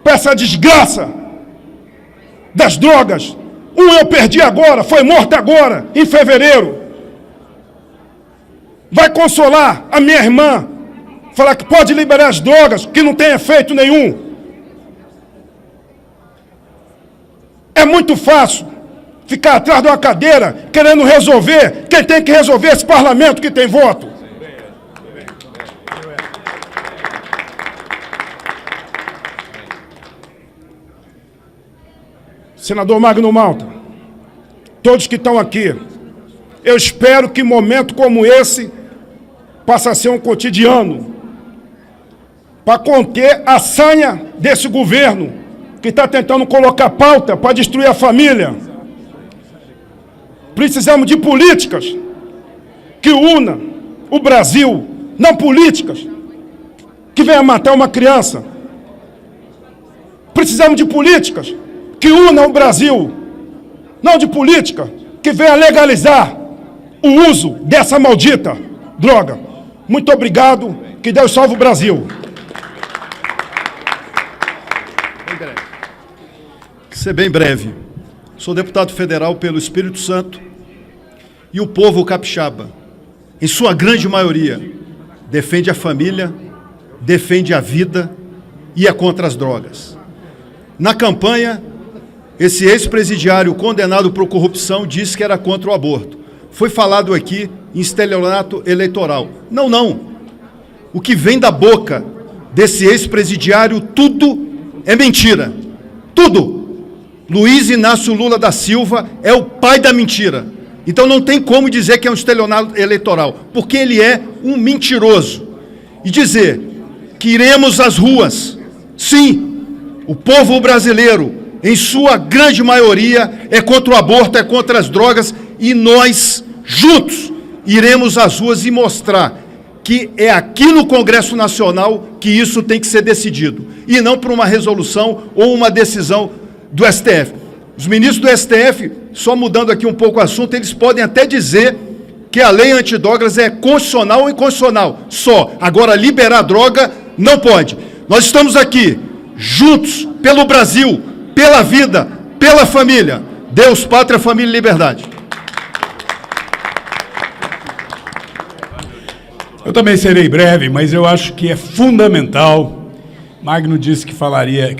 para essa desgraça das drogas. Um eu perdi agora, foi morto agora, em fevereiro. Vai consolar a minha irmã, falar que pode liberar as drogas, que não tem efeito nenhum. É muito fácil ficar atrás de uma cadeira querendo resolver. Quem tem que resolver é esse parlamento que tem voto. Senador Magno Malta, todos que estão aqui, eu espero que momento como esse passe a ser um cotidiano para conter a sanha desse governo que está tentando colocar pauta para destruir a família. Precisamos de políticas que unam o Brasil, não políticas que venham matar uma criança. Precisamos de políticas que unam o Brasil, não de política que venha legalizar o uso dessa maldita droga. Muito obrigado, que Deus salve o Brasil. Ser bem breve. Sou deputado federal pelo Espírito Santo e o povo capixaba, em sua grande maioria, defende a família, defende a vida e é contra as drogas. Na campanha, esse ex-presidiário condenado por corrupção disse que era contra o aborto. Foi falado aqui em estelionato eleitoral. Não, não. O que vem da boca desse ex-presidiário, tudo é mentira. Tudo. Luiz Inácio Lula da Silva é o pai da mentira. Então não tem como dizer que é um estelionato eleitoral, porque ele é um mentiroso. E dizer que iremos às ruas, sim, o povo brasileiro, em sua grande maioria, é contra o aborto, é contra as drogas, e nós, juntos, iremos às ruas e mostrar que é aqui no Congresso Nacional que isso tem que ser decidido, e não por uma resolução ou uma decisão do STF. Os ministros do STF, só mudando aqui um pouco o assunto, eles podem até dizer que a lei antidrogas é constitucional ou inconstitucional, só. Agora, liberar droga Não pode. Nós estamos aqui, juntos, pelo Brasil, pela vida, pela família. Deus, pátria, família e liberdade. Eu também serei breve, mas eu acho que é fundamental. Magno disse que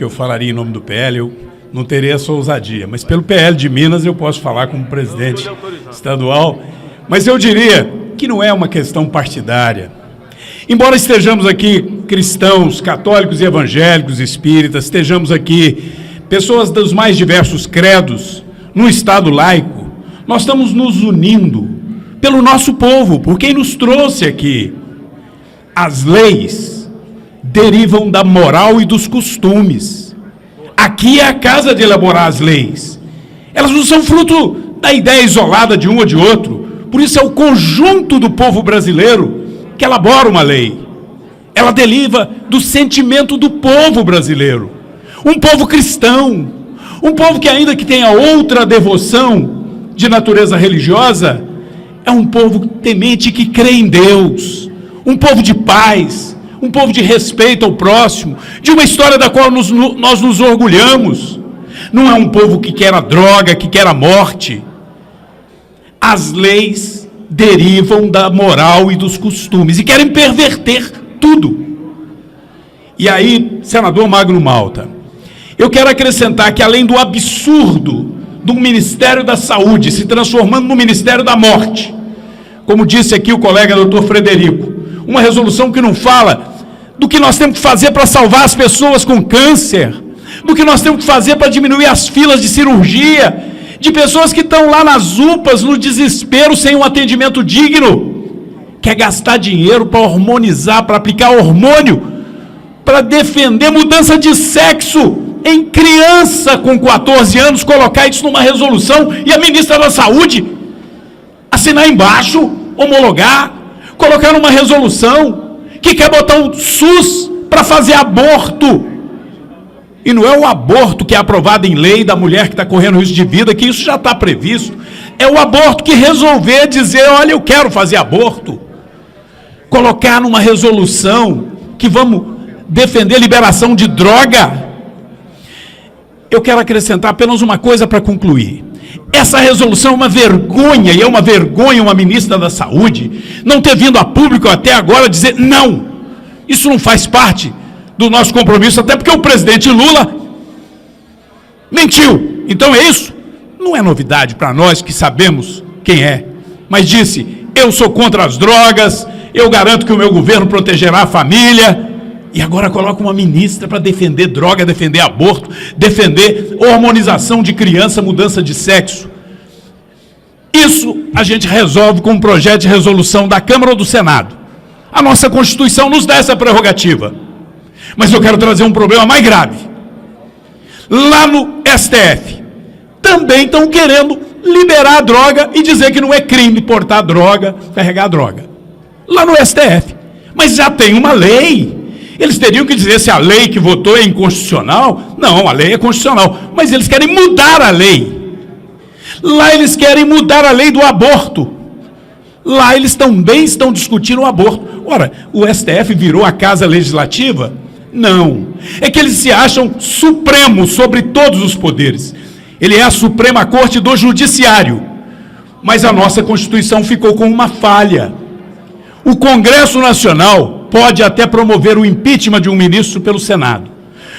eu falaria em nome do PL, eu não terei essa ousadia, mas pelo PL de Minas eu posso falar como presidente estadual, mas eu diria que não é uma questão partidária. Embora estejamos aqui cristãos, católicos e evangélicos, espíritas, estejamos aqui pessoas dos mais diversos credos, no Estado laico, nós estamos nos unindo pelo nosso povo, por quem nos trouxe aqui. As leis derivam da moral e dos costumes. Aqui é a casa de elaborar as leis. Elas não são fruto da ideia isolada de um ou de outro. Por isso é o conjunto do povo brasileiro que elabora uma lei. Ela deriva do sentimento do povo brasileiro. Um povo cristão, um povo que ainda que tenha outra devoção de natureza religiosa, é um povo temente que crê em Deus, um povo de paz, um povo de respeito ao próximo, de uma história da qual nós nos orgulhamos. Não é um povo que quer a droga, que quer a morte. As leis derivam da moral e dos costumes e querem perverter tudo. E aí, senador Magno Malta, eu quero acrescentar que além do absurdo do Ministério da Saúde se transformando no Ministério da Morte, como disse aqui o colega doutor Frederico, uma resolução que não fala do que nós temos que fazer para salvar as pessoas com câncer, do que nós temos que fazer para diminuir as filas de cirurgia, de pessoas que estão lá nas UPAs, no desespero, sem um atendimento digno, quer gastar dinheiro para hormonizar, para aplicar hormônio, para defender mudança de sexo em criança com 14 anos, colocar isso numa resolução e a ministra da Saúde assinar embaixo, homologar, colocar numa resolução que quer botar um SUS para fazer aborto. E não é o aborto que é aprovado em lei da mulher que está correndo risco de vida, que isso já está previsto. É o aborto que resolver dizer, olha, eu quero fazer aborto. Colocar numa resolução que vamos defender liberação de droga. Eu quero acrescentar apenas uma coisa para concluir. Essa resolução é uma vergonha, e é uma vergonha uma ministra da Saúde não ter vindo a público até agora dizer, não, isso não faz parte do nosso compromisso, até porque o presidente Lula mentiu. Então é isso? Não é novidade para nós que sabemos quem é, mas disse, eu sou contra as drogas, eu garanto que o meu governo protegerá a família, e agora coloca uma ministra para defender droga, defender aborto, defender hormonização de criança, mudança de sexo. Isso a gente resolve com um projeto de resolução da Câmara ou do Senado. A nossa Constituição nos dá essa prerrogativa. Mas eu quero trazer um problema mais grave. Lá no STF, também estão querendo liberar a droga e dizer que não é crime portar droga, carregar droga. Lá no STF. Mas já tem uma lei. Eles teriam que dizer se a lei que votou é inconstitucional. Não, a lei é constitucional. Mas eles querem mudar a lei. Lá eles querem mudar a lei do aborto. Lá eles também estão discutindo o aborto. Ora, o STF virou a Casa Legislativa? Não. É que eles se acham supremos sobre todos os poderes. Ele é a Suprema Corte do Judiciário. Mas a nossa Constituição ficou com uma falha. O Congresso Nacional pode até promover o impeachment de um ministro pelo Senado.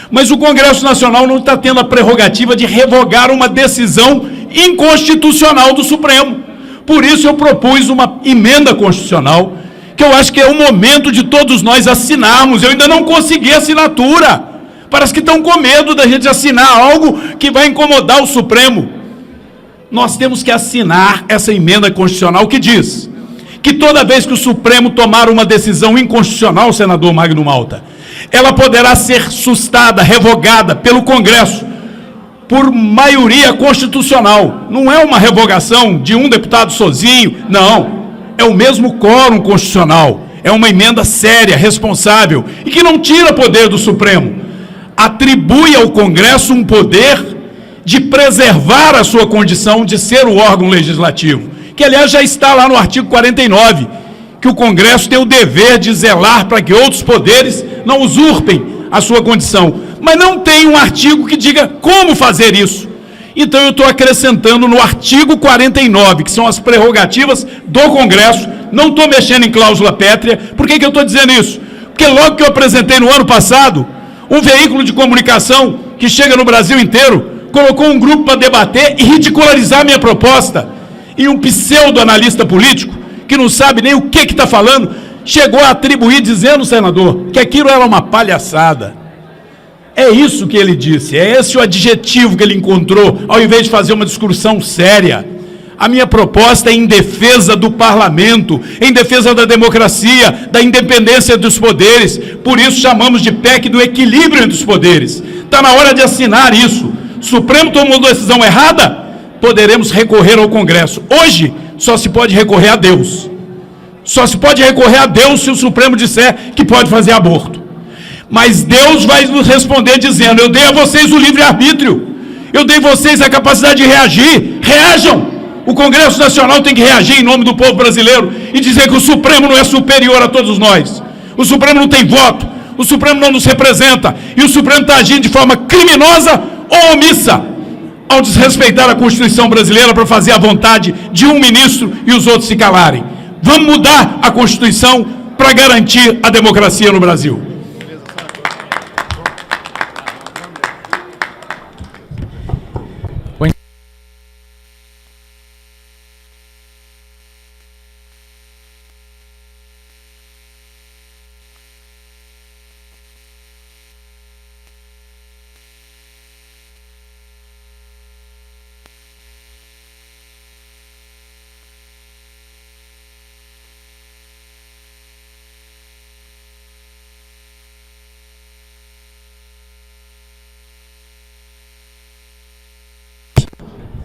Mas o Congresso Nacional não está tendo a prerrogativa de revogar uma decisão inconstitucional do Supremo. Por isso eu propus uma emenda constitucional, que eu acho que é o momento de todos nós assinarmos. Eu ainda não consegui assinatura. Parece que estão com medo da gente assinar algo que vai incomodar o Supremo. Nós temos que assinar essa emenda constitucional que diz que toda vez que o Supremo tomar uma decisão inconstitucional, senador Magno Malta, ela poderá ser sustada, revogada pelo Congresso por maioria constitucional. Não é uma revogação de um deputado sozinho, não. É o mesmo quórum constitucional. É uma emenda séria, responsável, e que não tira poder do Supremo. Atribui ao Congresso um poder de preservar a sua condição de ser o órgão legislativo, que aliás já está lá no artigo 49, que o Congresso tem o dever de zelar para que outros poderes não usurpem a sua condição. Mas não tem um artigo que diga como fazer isso. Então eu estou acrescentando no artigo 49, que são as prerrogativas do Congresso, não estou mexendo em cláusula pétrea. Por que eu estou dizendo isso? Porque logo que eu apresentei no ano passado, um veículo de comunicação que chega no Brasil inteiro, colocou um grupo para debater e ridicularizar a minha proposta. E um pseudo-analista político, que não sabe nem o que está falando, chegou a atribuir, dizendo, senador, que aquilo era uma palhaçada. É isso que ele disse, é esse o adjetivo que ele encontrou, ao invés de fazer uma discussão séria. A minha proposta é em defesa do parlamento, em defesa da democracia, da independência dos poderes. Por isso chamamos de PEC do equilíbrio entre os poderes. Está na hora de assinar isso. O Supremo tomou decisão errada, poderemos recorrer ao Congresso. Hoje, só se pode recorrer a Deus. Só se pode recorrer a Deus se o Supremo disser que pode fazer aborto. Mas Deus vai nos responder dizendo: eu dei a vocês o livre-arbítrio, eu dei a vocês a capacidade de reagir, reajam! O Congresso Nacional tem que reagir em nome do povo brasileiro e dizer que o Supremo não é superior a todos nós. O Supremo não tem voto, o Supremo não nos representa, e o Supremo está agindo de forma criminosa ou omissa, ao desrespeitar a Constituição brasileira para fazer a vontade de um ministro e os outros se calarem. Vamos mudar a Constituição para garantir a democracia no Brasil.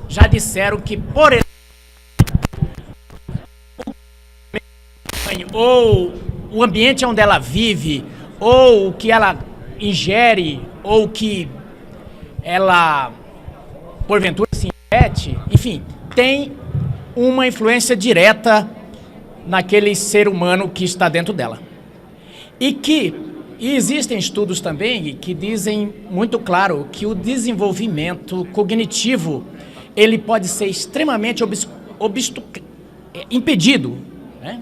Já disseram que, por exemplo, ou o ambiente onde ela vive, ou o que ela ingere, ou o que ela, porventura, se infete, enfim, tem uma influência direta naquele ser humano que está dentro dela. E existem estudos também que dizem muito claro que o desenvolvimento cognitivo ele pode ser extremamente impedido, né?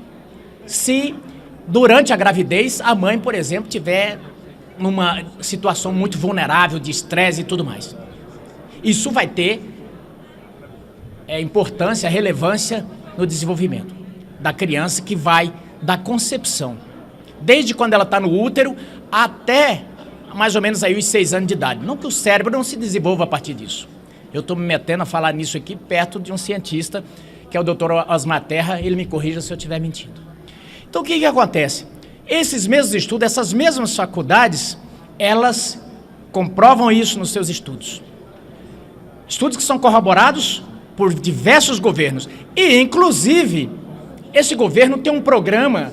Se durante a gravidez a mãe, por exemplo, tiver numa situação muito vulnerável de estresse e tudo mais. Isso vai ter importância, relevância no desenvolvimento da criança, que vai da concepção, desde quando ela está no útero até mais ou menos aí os 6 anos de idade. Não que o cérebro não se desenvolva a partir disso. Eu estou me metendo a falar nisso aqui perto de um cientista, que é o Dr. Osmar Terra, ele me corrija se eu estiver mentindo. Então o que acontece? Esses mesmos estudos, essas mesmas faculdades, elas comprovam isso nos seus estudos. Estudos que são corroborados por diversos governos. E, inclusive, esse governo tem um programa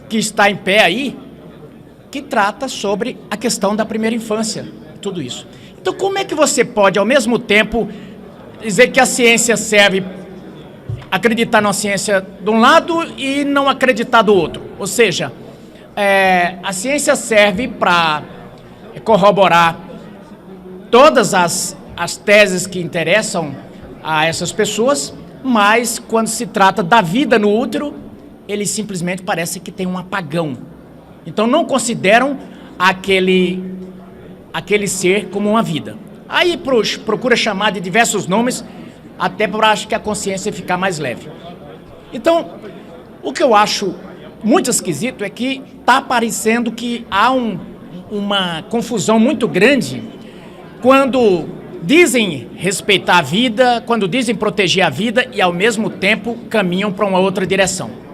que está em pé aí, que trata sobre a questão da primeira infância, tudo isso. Então, como é que você pode, ao mesmo tempo, dizer que a ciência serve, acreditar na ciência de um lado e não acreditar do outro? Ou seja, a ciência serve para corroborar todas as teses que interessam a essas pessoas, mas quando se trata da vida no útero, eles simplesmente parece que tem um apagão. Então, não consideram aquele ser como uma vida. Aí procura chamar de diversos nomes, até para acho que a consciência ficar mais leve. Então, o que eu acho muito esquisito é que está parecendo que há uma confusão muito grande quando dizem respeitar a vida, quando dizem proteger a vida e, ao mesmo tempo, caminham para uma outra direção.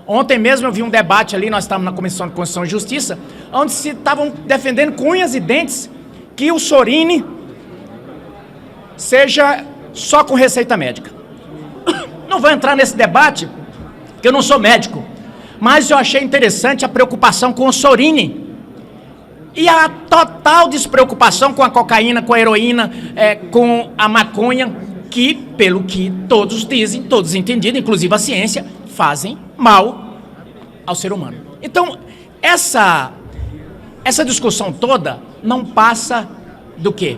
Ontem mesmo eu vi um debate ali, nós estávamos na Comissão de Constituição e Justiça, onde se estavam defendendo com unhas e dentes que o Sorine seja só com receita médica. Não vou entrar nesse debate, porque eu não sou médico, mas eu achei interessante a preocupação com o Sorine e a total despreocupação com a cocaína, com a heroína, com a maconha, que, pelo que todos dizem, todos entendidos, inclusive a ciência, fazem mal ao ser humano. Então, essa discussão toda não passa do quê?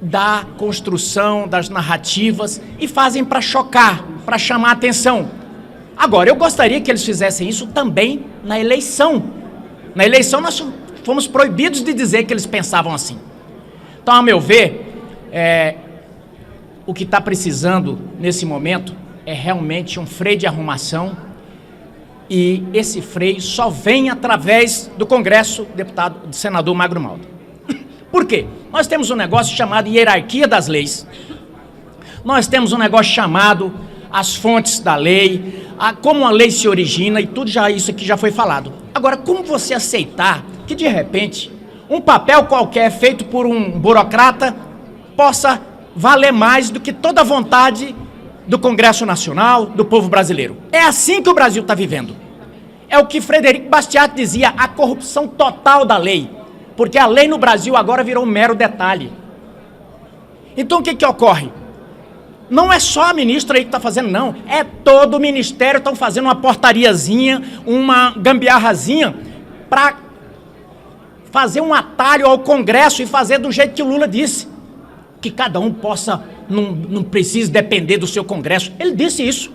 Da construção das narrativas e fazem para chocar, para chamar a atenção. Agora, eu gostaria que eles fizessem isso também na eleição. Na eleição nós fomos proibidos de dizer que eles pensavam assim. Então, a meu ver, o que está precisando nesse momento é realmente um freio de arrumação, e esse freio só vem através do Congresso, senador Magno Malta. Por quê? Nós temos um negócio chamado hierarquia das leis. Nós temos um negócio chamado as fontes da lei, como a lei se origina, e tudo isso aqui já foi falado. Agora, como você aceitar que, de repente, um papel qualquer feito por um burocrata possa valer mais do que toda a vontade do Congresso Nacional, do povo brasileiro? É assim que o Brasil está vivendo. É o que Frederico Bastiat dizia, a corrupção total da lei. Porque a lei no Brasil agora virou um mero detalhe. Então o que ocorre? Não é só a ministra aí que está fazendo, não. É todo o ministério estão fazendo uma portariazinha, uma gambiarrazinha, para fazer um atalho ao Congresso e fazer do jeito que o Lula disse. Que cada um possa, não precise depender do seu Congresso. Ele disse isso.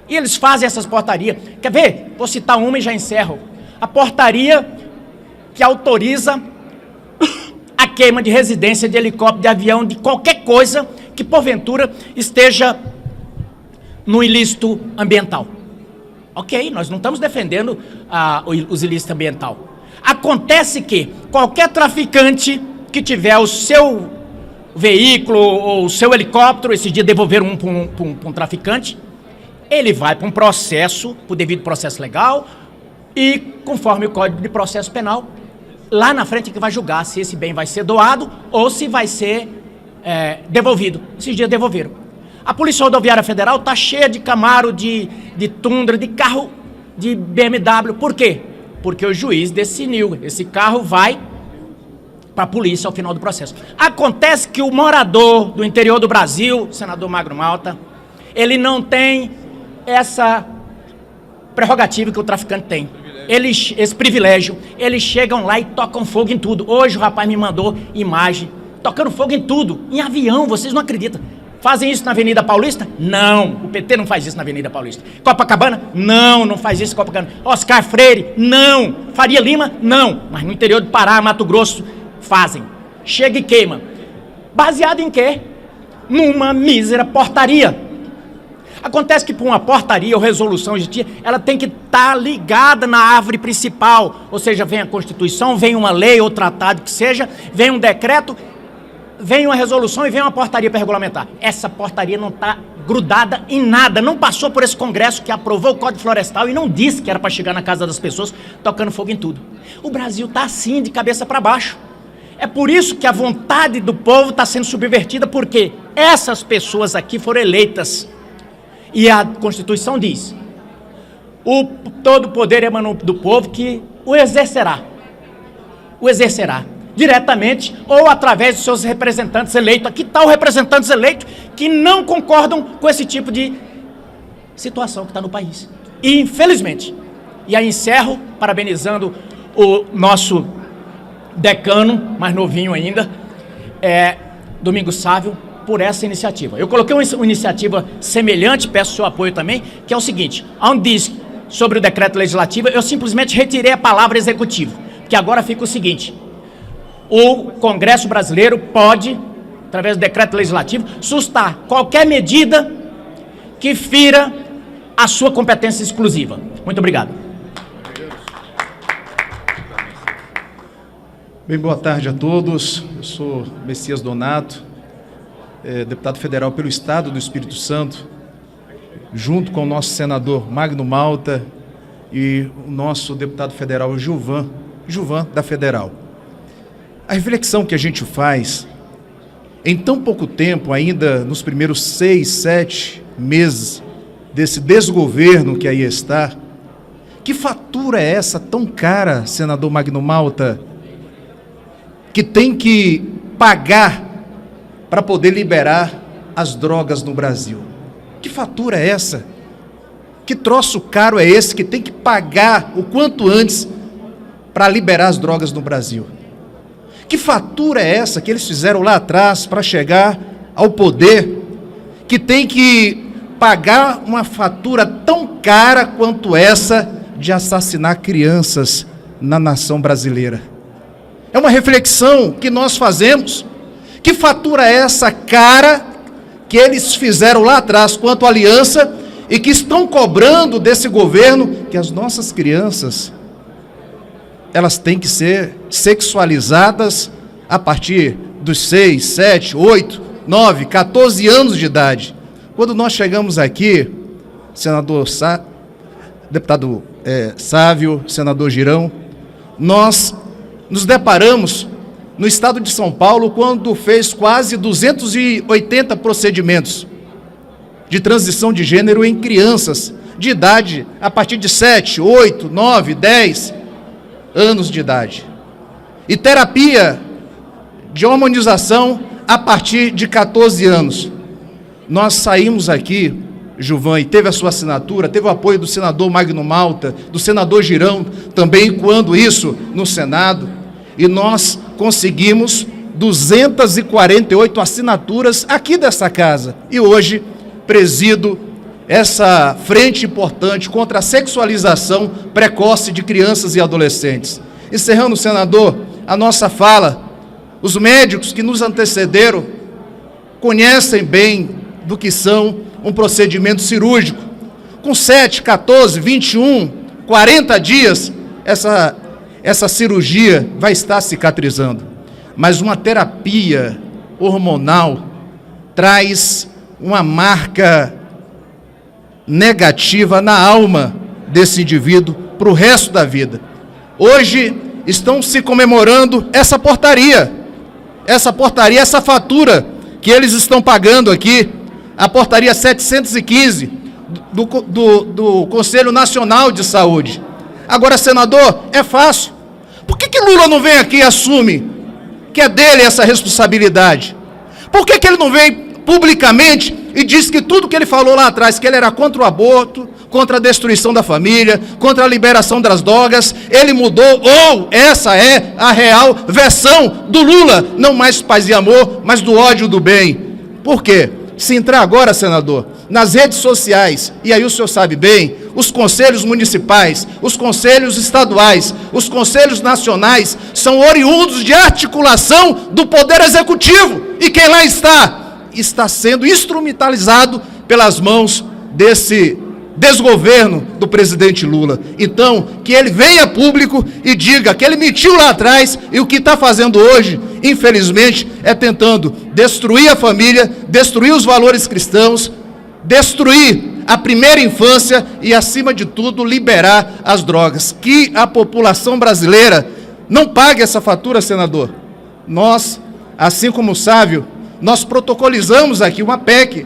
E eles fazem essas portarias. Quer ver? Vou citar uma e já encerro. A portaria que autoriza a queima de residência, de helicóptero, de avião, de qualquer coisa que porventura esteja no ilícito ambiental. Ok, nós não estamos defendendo os ilícitos ambientais. Acontece que qualquer traficante que tiver o seu veículo ou o seu helicóptero, esse dia devolveram para um traficante, ele vai para um processo, para o devido processo legal, e conforme o Código de Processo Penal, lá na frente que vai julgar se esse bem vai ser doado ou se vai ser devolvido. Esses dias devolveram. A Polícia Rodoviária Federal está cheia de Camaro, de Tundra, de carro de BMW. Por quê? Porque o juiz decidiu, esse carro vai para a polícia ao final do processo. Acontece que o morador do interior do Brasil, o senador Magno Malta, ele não tem essa prerrogativa que o traficante tem. Esse privilégio, eles chegam lá e tocam fogo em tudo. Hoje o rapaz me mandou imagem, tocando fogo em tudo, em avião, vocês não acreditam. Fazem isso na Avenida Paulista? Não, o PT não faz isso na Avenida Paulista. Copacabana? Não faz isso em Copacabana. Oscar Freire? Não. Faria Lima? Não. Mas no interior do Pará, Mato Grosso, fazem. Chega e queima. Baseado em quê? Numa mísera portaria. Acontece que por uma portaria ou resolução hoje em dia, ela tem que estar ligada na árvore principal, ou seja, vem a Constituição, vem uma lei ou tratado que seja, vem um decreto, vem uma resolução e vem uma portaria para regulamentar. Essa portaria não está grudada em nada, não passou por esse Congresso que aprovou o Código Florestal e não disse que era para chegar na casa das pessoas tocando fogo em tudo. O Brasil está assim, de cabeça para baixo. É por isso que a vontade do povo está sendo subvertida, porque essas pessoas aqui foram eleitas. E a Constituição diz, todo o poder emana do povo que o exercerá diretamente ou através dos seus representantes eleitos. Aqui está os representantes eleitos que não concordam com esse tipo de situação que está no país. E infelizmente, e aí encerro parabenizando o nosso decano, mais novinho ainda, Domingos Sávio, por essa iniciativa. Eu coloquei uma iniciativa semelhante, peço seu apoio também, que é o seguinte, onde diz sobre o decreto legislativo, eu simplesmente retirei a palavra executivo, que agora fica o seguinte, o Congresso brasileiro pode, através do decreto legislativo, sustar qualquer medida que fira a sua competência exclusiva. Muito obrigado. Bem, boa tarde a todos. Eu sou Messias Donato, deputado federal pelo Estado do Espírito Santo, junto com o nosso senador Magno Malta e o nosso deputado federal Gilvan da Federal. A reflexão que a gente faz, em tão pouco tempo, ainda nos primeiros 6, 7 meses desse desgoverno que aí está, que fatura é essa tão cara, senador Magno Malta, que tem que pagar para poder liberar as drogas no Brasil? Que fatura é essa? Que troço caro é esse que tem que pagar o quanto antes para liberar as drogas no Brasil? Que fatura é essa que eles fizeram lá atrás para chegar ao poder, que tem que pagar uma fatura tão cara quanto essa de assassinar crianças na nação brasileira? É uma reflexão que nós fazemos. Que fatura é essa cara que eles fizeram lá atrás quanto aliança e que estão cobrando desse governo que as nossas crianças, elas têm que ser sexualizadas a partir dos 6, 7, 8, 9, 14 anos de idade. Quando nós chegamos aqui, deputado Sávio, senador Girão, nós nos deparamos no estado de São Paulo quando fez quase 280 procedimentos de transição de gênero em crianças de idade a partir de 7, 8, 9, 10 anos de idade. E terapia de hormonização a partir de 14 anos. Nós saímos aqui, Gilvan, e teve a sua assinatura, teve o apoio do senador Magno Malta, do senador Girão, também quando isso no Senado, e nós conseguimos 248 assinaturas aqui dessa casa. E hoje presido essa frente importante contra a sexualização precoce de crianças e adolescentes. Encerrando, senador, a nossa fala, os médicos que nos antecederam conhecem bem do que são um procedimento cirúrgico. Com 7, 14, 21, 40 dias, essa cirurgia vai estar cicatrizando. Mas uma terapia hormonal traz uma marca negativa na alma desse indivíduo para o resto da vida. Hoje estão se comemorando essa portaria, essa fatura que eles estão pagando aqui, a portaria 715 do Conselho Nacional de Saúde. Agora, senador, é fácil. Por que Lula não vem aqui e assume que é dele essa responsabilidade? Por que ele não vem publicamente e diz que tudo que ele falou lá atrás, que ele era contra o aborto, contra a destruição da família, contra a liberação das drogas, ele mudou, ou essa é a real versão do Lula, não mais paz e amor, mas do ódio do bem? Por quê? Se entrar agora, senador, nas redes sociais, e aí o senhor sabe bem, os conselhos municipais, os conselhos estaduais, os conselhos nacionais são oriundos de articulação do Poder Executivo. E quem lá está sendo instrumentalizado pelas mãos desse desgoverno do presidente Lula. Então, que ele venha a público e diga que ele mentiu lá atrás e o que está fazendo hoje, infelizmente, é tentando destruir a família, destruir os valores cristãos, destruir a primeira infância e, acima de tudo, liberar as drogas. Que a população brasileira não pague essa fatura, senador. Nós, assim como o Sávio, nós protocolizamos aqui uma PEC,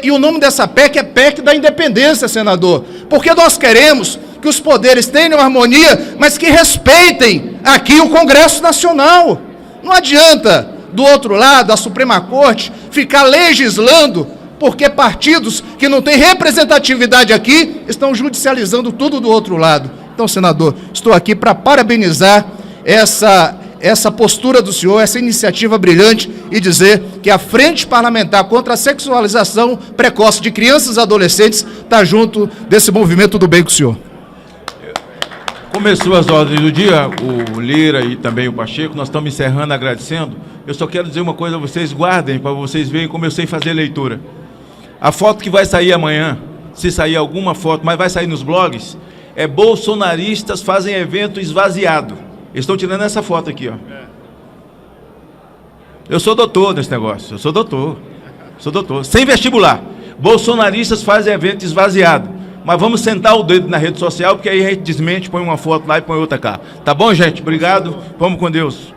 e o nome dessa PEC é PEC da independência, senador, porque nós queremos que os poderes tenham harmonia, mas que respeitem aqui o Congresso Nacional. Não adianta, do outro lado, a Suprema Corte ficar legislando, porque partidos que não têm representatividade aqui estão judicializando tudo do outro lado. Então, senador, estou aqui para parabenizar essa postura do senhor, essa iniciativa brilhante, e dizer que a Frente Parlamentar contra a Sexualização Precoce de Crianças e Adolescentes está junto desse movimento do bem com o senhor. Começou as ordens do dia, o Lira e também o Pacheco, nós estamos encerrando agradecendo. Eu só quero dizer uma coisa a vocês, guardem, para vocês verem como eu sei fazer leitura. A foto que vai sair amanhã, se sair alguma foto, mas vai sair nos blogs, é bolsonaristas fazem evento esvaziado. Eles estão tirando essa foto aqui, ó. Eu sou doutor nesse negócio, eu sou doutor, sem vestibular. Bolsonaristas fazem evento esvaziado. Mas vamos sentar o dedo na rede social, porque aí a gente desmente, põe uma foto lá e põe outra cá. Tá bom, gente? Obrigado. Vamos com Deus.